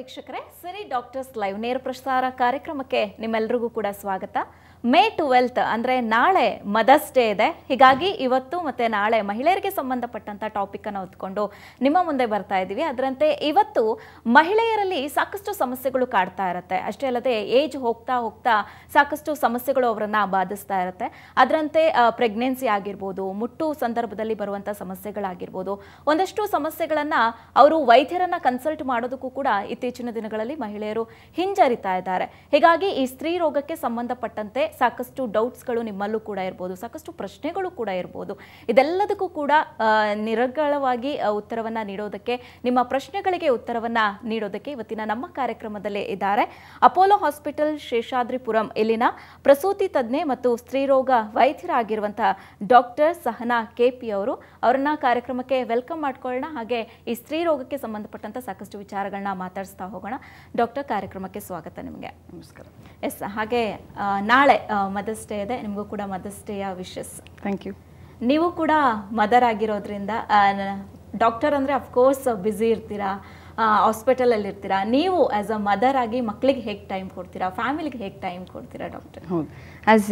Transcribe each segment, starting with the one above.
ವೀಕ್ಷಕರೇ, ಸಿರಿ doctors live ನೇರ ಪ್ರಸಾರ ಕಾರ್ಯಕ್ರಮಕ್ಕೆ ನಿಮ್ಮೆಲ್ಲರಿಗೂ ಕೂಡ ಸ್ವಾಗತ. ಮೇ 12 ಅಂದ್ರೆ ನಾಳೆ ಮದರ್ಸ್ ಡೇ ಇದೆ. ಹೀಗಾಗಿ ಇವತ್ತು ಮತ್ತೆ ನಾಳೆ ಮಹಿಳೆಯರಿಗೆ ಸಂಬಂಧಪಟ್ಟಂತ ಟಾಪಿಕ್ ಅನ್ನು ಹೊತ್ಕೊಂಡು ನಿಮ್ಮ ಮುಂದೆ ಬರ್ತಾ ಇದ್ದೀವಿ. ಅದರಂತೆ ಇವತ್ತು ಮಹಿಳೆಯರಲ್ಲಿ ಸಾಕಷ್ಟು ಸಮಸ್ಯೆಗಳು ಕಾಡ್ತಾ ಇರುತ್ತೆ. ಅಷ್ಟೇ ಅಲ್ಲದೆ ಏಜ್ ಹೋಗ್ತಾ ಹೋಗ್ತಾ ಸಾಕಷ್ಟು ಸಮಸ್ಯೆಗಳು ಅವರನ್ನ ಬಾಧಿಸ್ತಾ ಇರುತ್ತೆ. ಅದರಂತೆ ಪ್ರೆಗ್ನೆನ್ಸಿ ಆಗಿರ್ಬೋದು, ಮುಟ್ಟು ಸಂದರ್ಭದಲ್ಲಿ ಬರುವಂತ ಸಮಸ್ಯೆಗಳಾಗಿರ್ಬೋದು, ಒಂದಷ್ಟು ಸಮಸ್ಯೆಗಳನ್ನ ಅವರು ವೈದ್ಯರನ್ನ ಕನ್ಸಲ್ಟ್ ಮಾಡೋದಕ್ಕೂ ಕೂಡ ಇತ್ತೀಚಿನ ದಿನಗಳಲ್ಲಿ ಮಹಿಳೆಯರು ಹಿಂಜರಿತಾ ಇದ್ದಾರೆ. ಹೀಗಾಗಿ ಈ ಸ್ತ್ರೀ ರೋಗಕ್ಕೆ ಸಂಬಂಧಪಟ್ಟಂತೆ ಸಾಕಷ್ಟು ಡೌಟ್ಸ್ಗಳು ನಿಮ್ಮಲ್ಲೂ ಕೂಡ ಇರ್ಬೋದು, ಸಾಕಷ್ಟು ಪ್ರಶ್ನೆಗಳು ಕೂಡ ಇರ್ಬೋದು. ಇದೆಲ್ಲದಕ್ಕೂ ಕೂಡ ನಿರರ್ಗಳವಾಗಿ ಉತ್ತರವನ್ನ ನೀಡೋದಕ್ಕೆ, ನಿಮ್ಮ ಪ್ರಶ್ನೆಗಳಿಗೆ ಉತ್ತರವನ್ನ ನೀಡೋದಕ್ಕೆ ಇವತ್ತಿನ ನಮ್ಮ ಕಾರ್ಯಕ್ರಮದಲ್ಲಿ ಇದ್ದಾರೆ ಅಪೋಲೋ ಹಾಸ್ಪಿಟಲ್ ಶೇಷಾದ್ರಿಪುರಂ ಇಲ್ಲಿನ ಪ್ರಸೂತಿ ತಜ್ಞೆ ಮತ್ತು ಸ್ತ್ರೀರೋಗ ವೈದ್ಯರಾಗಿರುವಂತಹ ಡಾಕ್ಟರ್ ಸಹನಾ ಕೆಪಿ ಅವರು. ಅವರನ್ನ ಕಾರ್ಯಕ್ರಮಕ್ಕೆ ವೆಲ್ಕಮ್ ಮಾಡ್ಕೊಳ್ಳೋಣ. ಹಾಗೆ ಈ ಸ್ತ್ರೀ ರೋಗಕ್ಕೆ ಸಂಬಂಧಪಟ್ಟಂತ ಸಾಕಷ್ಟು ವಿಚಾರಗಳನ್ನ ಮಾತಾಡಿಸ್ತಾ ಹೋಗೋಣ. ಡಾಕ್ಟರ್, ಕಾರ್ಯಕ್ರಮಕ್ಕೆ ಸ್ವಾಗತ ನಿಮಗೆ. ನಮಸ್ಕಾರ. ಎಸ್, ಹಾಗೆ ನಾಳೆ ಮದರ್ಸ್ ಡೇ ಇದೆ. ನಿಮಗೂ ಕೂಡ ಮದರ್ಸ್ ಡೇಯ ವಿಶಸ್. Thank you. ನೀವು ಕೂಡ ಮದರ್ ಆಗಿರೋದ್ರಿಂದ ಡಾಕ್ಟರ್ ಅಂದರೆ ಅಫ್ಕೋರ್ಸ್ ಬ್ಯುಸಿ ಇರ್ತೀರಾ, ಹಾಸ್ಪಿಟಲಲ್ಲಿ ಇರ್ತೀರಾ. ನೀವು ಆ್ಯಸ್ ಅ ಮದರ್ ಆಗಿ ಮಕ್ಕಳಿಗೆ ಹೇಗೆ ಟೈಮ್ ಕೊಡ್ತೀರಾ, ಫ್ಯಾಮಿಲಿಗೆ ಹೇಗೆ ಟೈಮ್ ಕೊಡ್ತೀರಾ ಡಾಕ್ಟರ್? ಹೌದು, ಆ್ಯಸ್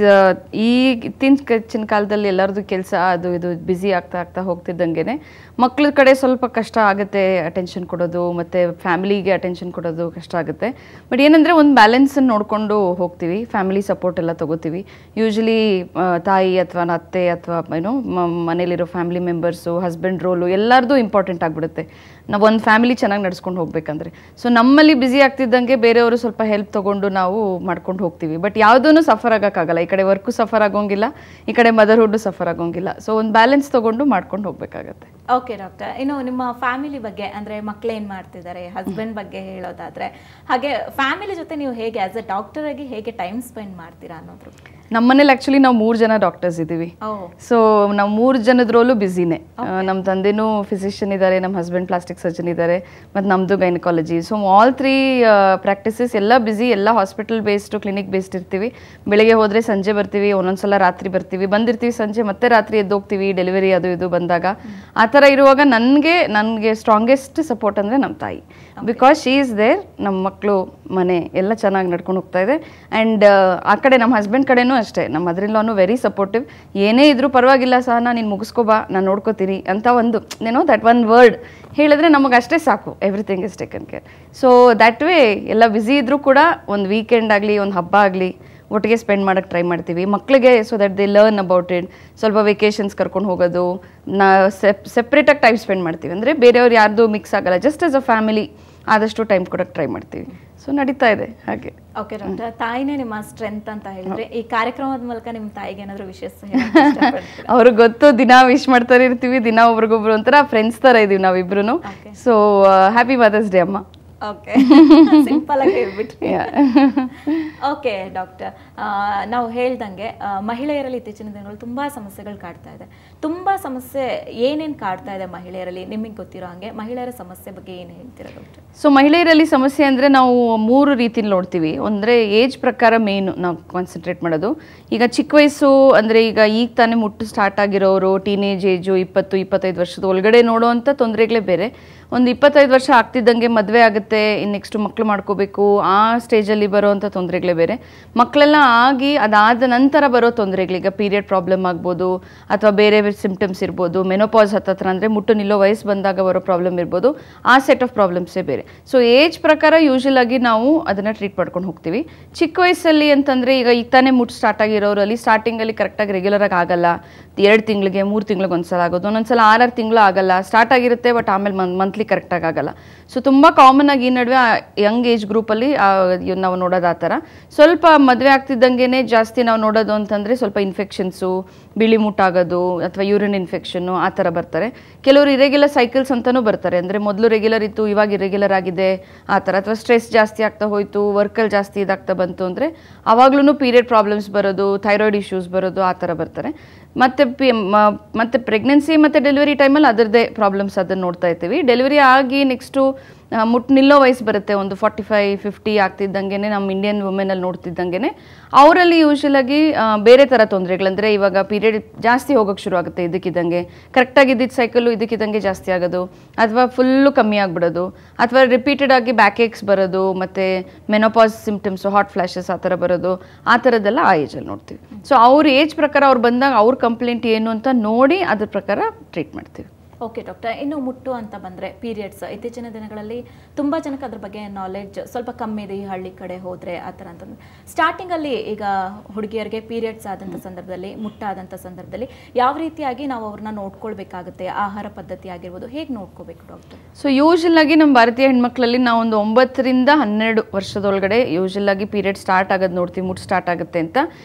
ಇತ್ತೀಚಿನ ಕಾಲದಲ್ಲಿ ಎಲ್ಲರದು ಕೆಲಸ ಅದು ಇದು ಬ್ಯುಸಿ ಆಗ್ತಾ ಆಗ್ತಾ ಹೋಗ್ತಿದ್ದಂಗೆ ಮಕ್ಳ ಕಡೆ ಸ್ವಲ್ಪ ಕಷ್ಟ ಆಗುತ್ತೆ ಅಟೆನ್ಷನ್ ಕೊಡೋದು, ಮತ್ತು ಫ್ಯಾಮಿಲಿಗೆ ಅಟೆನ್ಷನ್ ಕೊಡೋದು ಕಷ್ಟ ಆಗುತ್ತೆ. ಬಟ್ ಏನಂದರೆ ಒಂದು ಬ್ಯಾಲೆನ್ಸನ್ನು ನೋಡಿಕೊಂಡು ಹೋಗ್ತೀವಿ. ಫ್ಯಾಮಿಲಿ ಸಪೋರ್ಟ್ ಎಲ್ಲ ತೊಗೋತೀವಿ. ಯೂಶ್ವಲಿ ತಾಯಿ ಅಥವಾ ಅತ್ತೆ ಅಥವಾ ಏನೋ ಮನೇಲಿರೋ ಫ್ಯಾಮಿಲಿ ಮೆಂಬರ್ಸು, ಹಸ್ಬೆಂಡ್ ರೋಲು ಎಲ್ಲರದು ಇಂಪಾರ್ಟೆಂಟ್ ಆಗಿಬಿಡುತ್ತೆ ನಾವು ಒಂದು ಫ್ಯಾಮಿಲಿ ಚೆನ್ನಾಗಿ ನಡ್ಸ್ಕೊಂಡು ಹೋಗ್ಬೇಕಂದ್ರೆ. ಸೊ ನಮ್ಮಲ್ಲಿ ಬ್ಯುಸಿ ಆಗ್ತಿದ್ದಂಗೆ ಬೇರೆಯವರು ಸ್ವಲ್ಪ ಹೆಲ್ಪ್ ತೊಗೊಂಡು ನಾವು ಮಾಡ್ಕೊಂಡು ಹೋಗ್ತೀವಿ. ಬಟ್ ಯಾವುದೂ ಸಫರ್ ಆಗೋಕ್ಕಾಗಲ್ಲ. ಈ ಕಡೆ ವರ್ಕು ಸಫರ್ ಆಗೋಂಗಿಲ್ಲ, ಈ ಕಡೆ ಮದರ್ಹುಡ್ಡು ಸಫರ್ ಆಗೋಂಗಿಲ್ಲ. ಸೊ ಒಂದು ಬ್ಯಾಲೆನ್ಸ್ ತೊಗೊಂಡು ಮಾಡ್ಕೊಂಡು ಹೋಗ್ಬೇಕಾಗತ್ತೆ. ಓಕೆ ಡಾಕ್ಟರ್, ಇನ್ನು ನಿಮ್ಮ ಫ್ಯಾಮಿಲಿ ಬಗ್ಗೆ ಅಂದರೆ ಮಕ್ಕಳೇನು ಮಾಡ್ತಿದ್ದಾರೆ, ಹಸ್ಬೆಂಡ್ ಬಗ್ಗೆ ಹೇಳೋದಾದರೆ, ಹಾಗೆ ಫ್ಯಾಮಿಲಿ ಜೊತೆ ನೀವು ಹೇಗೆ ಆಸ್ ಅ ಡಾಕ್ಟರ್ ಆಗಿ ಹೇಗೆ ಟೈಮ್ ಸ್ಪೆಂಡ್ ಮಾಡ್ತೀರಾ ಅನ್ನೋದ್ರ? ನಮ್ಮನೇಲಿ ಆ್ಯಕ್ಚುಲಿ ನಾವು 3 ಜನ ಡಾಕ್ಟರ್ಸ್ ಇದ್ದೀವಿ. ಸೊ ನಾವು 3 ಜನದ್ರಲ್ಲೂ ಬ್ಯುಸಿನೇ. ನಮ್ಮ ತಂದೆನೂ ಫಿಸಿಷಿಯನ್ ಇದ್ದಾರೆ, ನಮ್ಮ ಹಸ್ಬೆಂಡ್ ಪ್ಲಾಸ್ಟಿಕ್ ಸರ್ಜನ್ ಇದ್ದಾರೆ, ಮತ್ತು ನಮ್ಮದು ಗೈನಕಾಲಜಿ. ಸೊ ಆಲ್ 3 ಪ್ರಾಕ್ಟೀಸಸ್ ಎಲ್ಲ ಬ್ಯುಸಿ, ಎಲ್ಲ ಹಾಸ್ಪಿಟಲ್ ಬೇಸ್ಡು, ಕ್ಲಿನಿಕ್ ಬೇಸ್ಡ್ ಇರ್ತೀವಿ. ಬೆಳಗ್ಗೆ ಹೋದರೆ ಸಂಜೆ ಬರ್ತೀವಿ, ಒಂದೊಂದ್ಸಲ ರಾತ್ರಿ ಬರ್ತೀವಿ, ಬಂದಿರ್ತೀವಿ ಸಂಜೆ, ಮತ್ತೆ ರಾತ್ರಿ ಎದ್ದೋಗ್ತೀವಿ ಡೆಲಿವರಿ ಅದು ಇದು ಬಂದಾಗ. ಆ ಥರ ಇರುವಾಗ ನನಗೆ ಸ್ಟ್ರಾಂಗೆಸ್ಟ್ ಸಪೋರ್ಟ್ ಅಂದರೆ ನಮ್ಮ ತಾಯಿ. Because she is there. ನಮ್ಮ ಮಕ್ಕಳು, ಮನೆ ಎಲ್ಲ ಚೆನ್ನಾಗಿ ನಡ್ಕೊಂಡು ಹೋಗ್ತಾ ಇದೆ. ಆ್ಯಂಡ್ ಆ ಕಡೆ ನಮ್ಮ ಹಸ್ಬೆಂಡ್ ಕಡೆನೂ ಅಷ್ಟೇ, ನಮ್ಮ ಮದರ್-ಇನ್-ಲಾನು ವೆರಿ ಸಪೋರ್ಟಿವ್. ಏನೇ ಇದ್ರೂ ಪರವಾಗಿಲ್ಲ ಸಹನಾ, ನೀನು ಮುಗಿಸ್ಕೋಬಾ, ನಾನು ನೋಡ್ಕೋತೀನಿ ಅಂತ ಒಂದು ದಟ್ ಒನ್ ವರ್ಡ್ ಹೇಳಿದ್ರೆ ನಮಗೆ ಅಷ್ಟೇ ಸಾಕು. Everything is taken care. So that way ಎಲ್ಲ ಬ್ಯುಸಿ ಇದ್ರೂ ಕೂಡ ಒಂದು ವೀಕೆಂಡ್ ಆಗಲಿ, ಒಂದು ಹಬ್ಬ ಆಗಲಿ ಒಟ್ಟಿಗೆ ಸ್ಪೆಂಡ್ ಮಾಡೋಕ್ಕೆ ಟ್ರೈ ಮಾಡ್ತೀವಿ ಮಕ್ಕಳಿಗೆ. So that they learn about it. ಸ್ವಲ್ಪ ವೆಕೇಷನ್ಸ್ ಕರ್ಕೊಂಡು ಹೋಗೋದು, ಸೆಪ್ರೇಟಾಗಿ ಟೈಮ್ ಸ್ಪೆಂಡ್ ಮಾಡ್ತೀವಿ. ಅಂದರೆ ಬೇರೆಯವ್ರು ಯಾರ್ದು ಮಿಕ್ಸ್ ಆಗಲ್ಲ, ಜಸ್ಟ್ ಆಸ್ ಅ ಫ್ಯಾಮಿಲಿ ಆದಷ್ಟು ಟೈಮ್ ಕೊಡೋಕ್ಕೆ ಟ್ರೈ ಮಾಡ್ತೀವಿ. ಸೊ ನಡೀತಾ ಇದೆ ಹಾಗೆ. ಓಕೆ ಡಾಕ್ಟರ್, ತಾಯಿನೇ ನಿಮ್ಮ ಸ್ಟ್ರೆಂತ್ ಅಂತ ಹೇಳಿದ್ರೆ, ಈ ಕಾರ್ಯಕ್ರಮದ ಮೂಲಕ ನಿಮ್ಮ ತಾಯಿಗೆ ಏನಾದರೂ ವಿಶೇಷ ಅವ್ರಿಗೆ ಗೊತ್ತು, ದಿನ ವಿಶ್ ಮಾಡ್ತಾರೆ ಇರ್ತೀವಿ, ದಿನ ಒಬ್ರಿಗೊಬ್ರು ಒಂಥರ ಫ್ರೆಂಡ್ಸ್ ಥರ ಇದೀವಿ ನಾವಿಬ್ರು. ಸೊ ಹ್ಯಾಪಿ ಮದರ್ಸ್ ಡೇ ಅಮ್ಮ. ಓಕೆ, ಸಿಂಪಲ್ ಆಗಿ ಹೇಳ್ಬಿಟ್ರಿ. ಓಕೆ ಡಾಕ್ಟರ್, ನಾವು ಹೇಳ್ದಂಗೆ ಮಹಿಳೆಯರಲ್ಲಿ ಇತ್ತೀಚಿನ ದಿನಗಳು ತುಂಬಾ ಸಮಸ್ಯೆಗಳು ಕಾಡ್ತಾ ಇದೆ. ತುಂಬಾ ಸಮಸ್ಯೆ ಏನೇನು ಕಾಡ್ತಾ ಇದೆ ಮಹಿಳೆಯರಲ್ಲಿ ನಿಮಗೆ ಗೊತ್ತಿರೋ ಹಂಗೆ ಮಹಿಳೆಯರ ಸಮಸ್ಯೆ ಬಗ್ಗೆ ಏನು ಹೇಳ್ತೀರಾ ಡಾಕ್ಟರ್? ಸೊ ಮಹಿಳೆಯರಲ್ಲಿ ಸಮಸ್ಯೆ ಅಂದರೆ ನಾವು 3 ರೀತಿಯಲ್ಲಿ ನೋಡ್ತೀವಿ. ಅಂದರೆ ಏಜ್ ಪ್ರಕಾರ ಮೇಯ್ನು ನಾವು ಕಾನ್ಸಂಟ್ರೇಟ್ ಮಾಡೋದು. ಈಗ ಚಿಕ್ಕ ವಯಸ್ಸು ಅಂದರೆ ಈಗ ತಾನೇ ಮುಟ್ಟು ಸ್ಟಾರ್ಟ್ ಆಗಿರೋರು, ಟೀನೇಜ್ ಏಜು 20-25 ವರ್ಷದ ಒಳಗಡೆ ನೋಡೋವಂಥ ತೊಂದರೆಗಳೇ ಬೇರೆ. ಒಂದು 25 ವರ್ಷ ಆಗ್ತಿದ್ದಂಗೆ ಮದುವೆ ಆಗುತ್ತೆ, ನೆಕ್ಸ್ಟ್ ಮಕ್ಕಳು ಮಾಡ್ಕೋಬೇಕು, ಆ ಸ್ಟೇಜಲ್ಲಿ ಬರೋವಂಥ ತೊಂದರೆಗಳೇ ಬೇರೆ. ಮಕ್ಕಳೆಲ್ಲ ಆಗಿ ಅದಾದ ನಂತರ ಬರೋ ತೊಂದರೆಗಳೀಗ ಪೀರಿಯಡ್ ಪ್ರಾಬ್ಲಮ್ ಆಗ್ಬೋದು, ಅಥವಾ ಬೇರೆ ಬೇರೆ ಸಿಂಪ್ಟಮ್ಸ್ ಇರ್ಬೋದು, ಮೆನೋಪಾಸ್ ಹತ್ತತ್ರ ಅಂದರೆ ಮುಟ್ಟು ನಿಲ್ಲೋ ವಯಸ್ಸು ಬಂದಾಗ ಬರೋ ಪ್ರಾಬ್ಲಮ್ ಇರ್ಬೋದು. ಆ ಸೆಟ್ ಆಫ್ ಪ್ರಾಬ್ಲಮ್ಸೇ ಬೇರೆ. ಸೊ ಏಜ್ ಪ್ರಕಾರ ಯೂಶಲ್ ಆಗಿ ನಾವು ಅದನ್ನು ಟ್ರೀಟ್ ಮಾಡ್ಕೊಂಡು ಹೋಗ್ತೀವಿ. ಚಿಕ್ಕ ವಯಸ್ಸಲ್ಲಿ ಅಂತಂದರೆ ಈಗ ತಾನೇ ಮುಟ್ಟು ಸ್ಟಾರ್ಟ್ ಆಗಿರೋರಲ್ಲಿ ಸ್ಟಾರ್ಟಿಂಗಲ್ಲಿ ಕರೆಕ್ಟಾಗಿ ರೆಗ್ಯುಲರಾಗಿ ಆಗಲ್ಲ. 2 ತಿಂಗಳಿಗೆ 3 ತಿಂಗಳಿಗೆ ಒಂದ್ಸಲ ಆಗೋದು, ಒಂದೊಂದ್ಸಲ 6 ತಿಂಗಳು ಆಗಲ್ಲ. ಸ್ಟಾರ್ಟ್ ಆಗಿರುತ್ತೆ ಬಟ್ ಆಮೇಲೆ ಮಂತ್ಲಿ ಕರೆಕ್ಟಾಗಿ ಆಗಲ್ಲ. ಸೊ ತುಂಬ ಕಾಮನ್ ಆಗಿ ಈ ನಡುವೆ ಯಂಗ್ ಏಜ್ ಗ್ರೂಪಲ್ಲಿ ನಾವು ನೋಡೋದು ಆ ಥರ. ಸ್ವಲ್ಪ ಮದುವೆ ಆಗ್ತಿದ್ದಂಗೆ ಜಾಸ್ತಿ ನಾವು ನೋಡೋದು ಅಂತಂದರೆ ಸ್ವಲ್ಪ ಇನ್ಫೆಕ್ಷನ್ಸು, ಬಿಳಿ ಮುಟ್ಟಾಗೋದು ಅಥವಾ ಯೂರಿನ್ ಇನ್ಫೆಕ್ಷನ್ನು ಆ ಥರ ಬರ್ತಾರೆ. ಕೆಲವರು ಇರೆಗ್ಯುಲರ್ ಸೈಕಲ್ಸ್ ಅಂತಲೂ ಬರ್ತಾರೆ. ಅಂದರೆ ಮೊದಲು ರೆಗ್ಯುಲರ್ ಇತ್ತು, ಇವಾಗ ಇರೆಗ್ಯುಲರ್ ಆಗಿದೆ ಆ ಥರ. ಅಥವಾ ಸ್ಟ್ರೆಸ್ ಜಾಸ್ತಿ ಆಗ್ತಾ ಹೋಯಿತು, ವರ್ಕಲ್ಲಿ ಜಾಸ್ತಿ ಇದಾಗ್ತಾ ಬಂತು ಅಂದರೆ ಆವಾಗ್ಲೂ ಪೀರಿಯಡ್ ಪ್ರಾಬ್ಲಮ್ಸ್ ಬರೋದು, ಥೈರಾಯ್ಡ್ ಇಶ್ಯೂಸ್ ಬರೋದು ಆ ಥರ ಬರ್ತಾರೆ. ಮತ್ತು ಪ್ರೆಗ್ನೆನ್ಸಿ ಮತ್ತು ಡೆಲಿವರಿ ಟೈಮಲ್ಲಿ ಅದರದ್ದೇ ಪ್ರಾಬ್ಲಮ್ಸ್ ಅದನ್ನು ನೋಡ್ತಾ ಇರ್ತೀವಿ. ಡೆಲಿವರಿ ಆಗಿ ನೆಕ್ಸ್ಟು ಮುಟ್ಟು ನಿಲ್ಲೋ ವಯಸ್ಸು ಬರುತ್ತೆ, ಒಂದು 45-50 ಆಗ್ತಿದ್ದಂಗೆ ನಮ್ಮ ಇಂಡಿಯನ್ ವುಮೆನಲ್ಲಿ ನೋಡ್ತಿದ್ದಂಗೆ ಅವರಲ್ಲಿ ಯೂಶಲಾಗಿ ಬೇರೆ ಥರ ತೊಂದರೆಗಳಂದರೆ ಇವಾಗ ಪೀರಿಯಡ್ ಜಾಸ್ತಿ ಹೋಗೋಕ್ಕೆ ಶುರು ಆಗುತ್ತೆ ಇದಕ್ಕಿದ್ದಂಗೆ, ಕರೆಕ್ಟಾಗಿದ್ದಿದ್ದು ಸೈಕಲ್ಲು ಇದಕ್ಕಿದ್ದಂಗೆ ಜಾಸ್ತಿ ಆಗೋದು, ಅಥವಾ ಫುಲ್ಲು ಕಮ್ಮಿ ಆಗಿಬಿಡೋದು, ಅಥವಾ ರಿಪೀಟೆಡ್ ಆಗಿ ಬ್ಯಾಕ್ ಏಕ್ಸ್ ಬರೋದು, ಮತ್ತು ಮೆನೋಪಾಸ್ ಸಿಂಪ್ಟಮ್ಸು, ಹಾಟ್ ಫ್ಲ್ಯಾಶಸ್ ಆ ಥರ ಬರೋದು, ಆ ಥರದ್ದೆಲ್ಲ ಆ ಏಜಲ್ಲಿ ನೋಡ್ತೀವಿ. ಸೊ ಅವ್ರ ಏಜ್ ಪ್ರಕಾರ ಅವ್ರು ಬಂದಾಗ ಅವ್ರ ಕಂಪ್ಲೇಂಟ್ ಏನು ಅಂತ ನೋಡಿ ಅದ್ರ ಪ್ರಕಾರ ಟ್ರೀಟ್ ಮಾಡ್ತೀವಿ. ಓಕೆ ಡಾಕ್ಟರ್, ಇನ್ನು ಮುಟ್ಟು ಅಂತ ಬಂದರೆ ಪೀರಿಯಡ್ಸ್ ಇತ್ತೀಚಿನ ದಿನಗಳಲ್ಲಿ ತುಂಬ ಜನಕ್ಕೆ ಅದ್ರ ಬಗ್ಗೆ ನಾಲೆಡ್ಜ್ ಸ್ವಲ್ಪ ಕಮ್ಮಿ ಇದೆ ಈ ಹಳ್ಳಿ ಕಡೆ ಹೋದರೆ ಆ ಥರ ಅಂತಂದ್ರೆ. ಸ್ಟಾರ್ಟಿಂಗಲ್ಲಿ ಈಗ ಹುಡುಗಿಯರಿಗೆ ಪೀರಿಯಡ್ಸ್ ಆದಂಥ ಸಂದರ್ಭದಲ್ಲಿ, ಮುಟ್ಟಾದಂಥ ಸಂದರ್ಭದಲ್ಲಿ ಯಾವ ರೀತಿಯಾಗಿ ನಾವು ಅವ್ರನ್ನ ನೋಡ್ಕೊಳ್ಬೇಕಾಗುತ್ತೆ, ಆಹಾರ ಪದ್ಧತಿ ಆಗಿರ್ಬೋದು, ಹೇಗೆ ನೋಡ್ಕೋಬೇಕು ಡಾಕ್ಟರ್? ಸೊ ಯೂಶಲಾಗಿ ನಮ್ಮ ಭಾರತೀಯ ಹೆಣ್ಮಕ್ಳಲ್ಲಿ ನಾವು ಒಂದು 9ರಿಂದ 12 ವರ್ಷದೊಳಗಡೆ ಯೂಶಲಾಗಿ ಪೀರಿಯಡ್ ಸ್ಟಾರ್ಟ್ ಆಗೋದು ನೋಡ್ತೀವಿ, ಮುಟ್ಟು ಸ್ಟಾರ್ಟ್ ಆಗುತ್ತೆ ಅಂತ.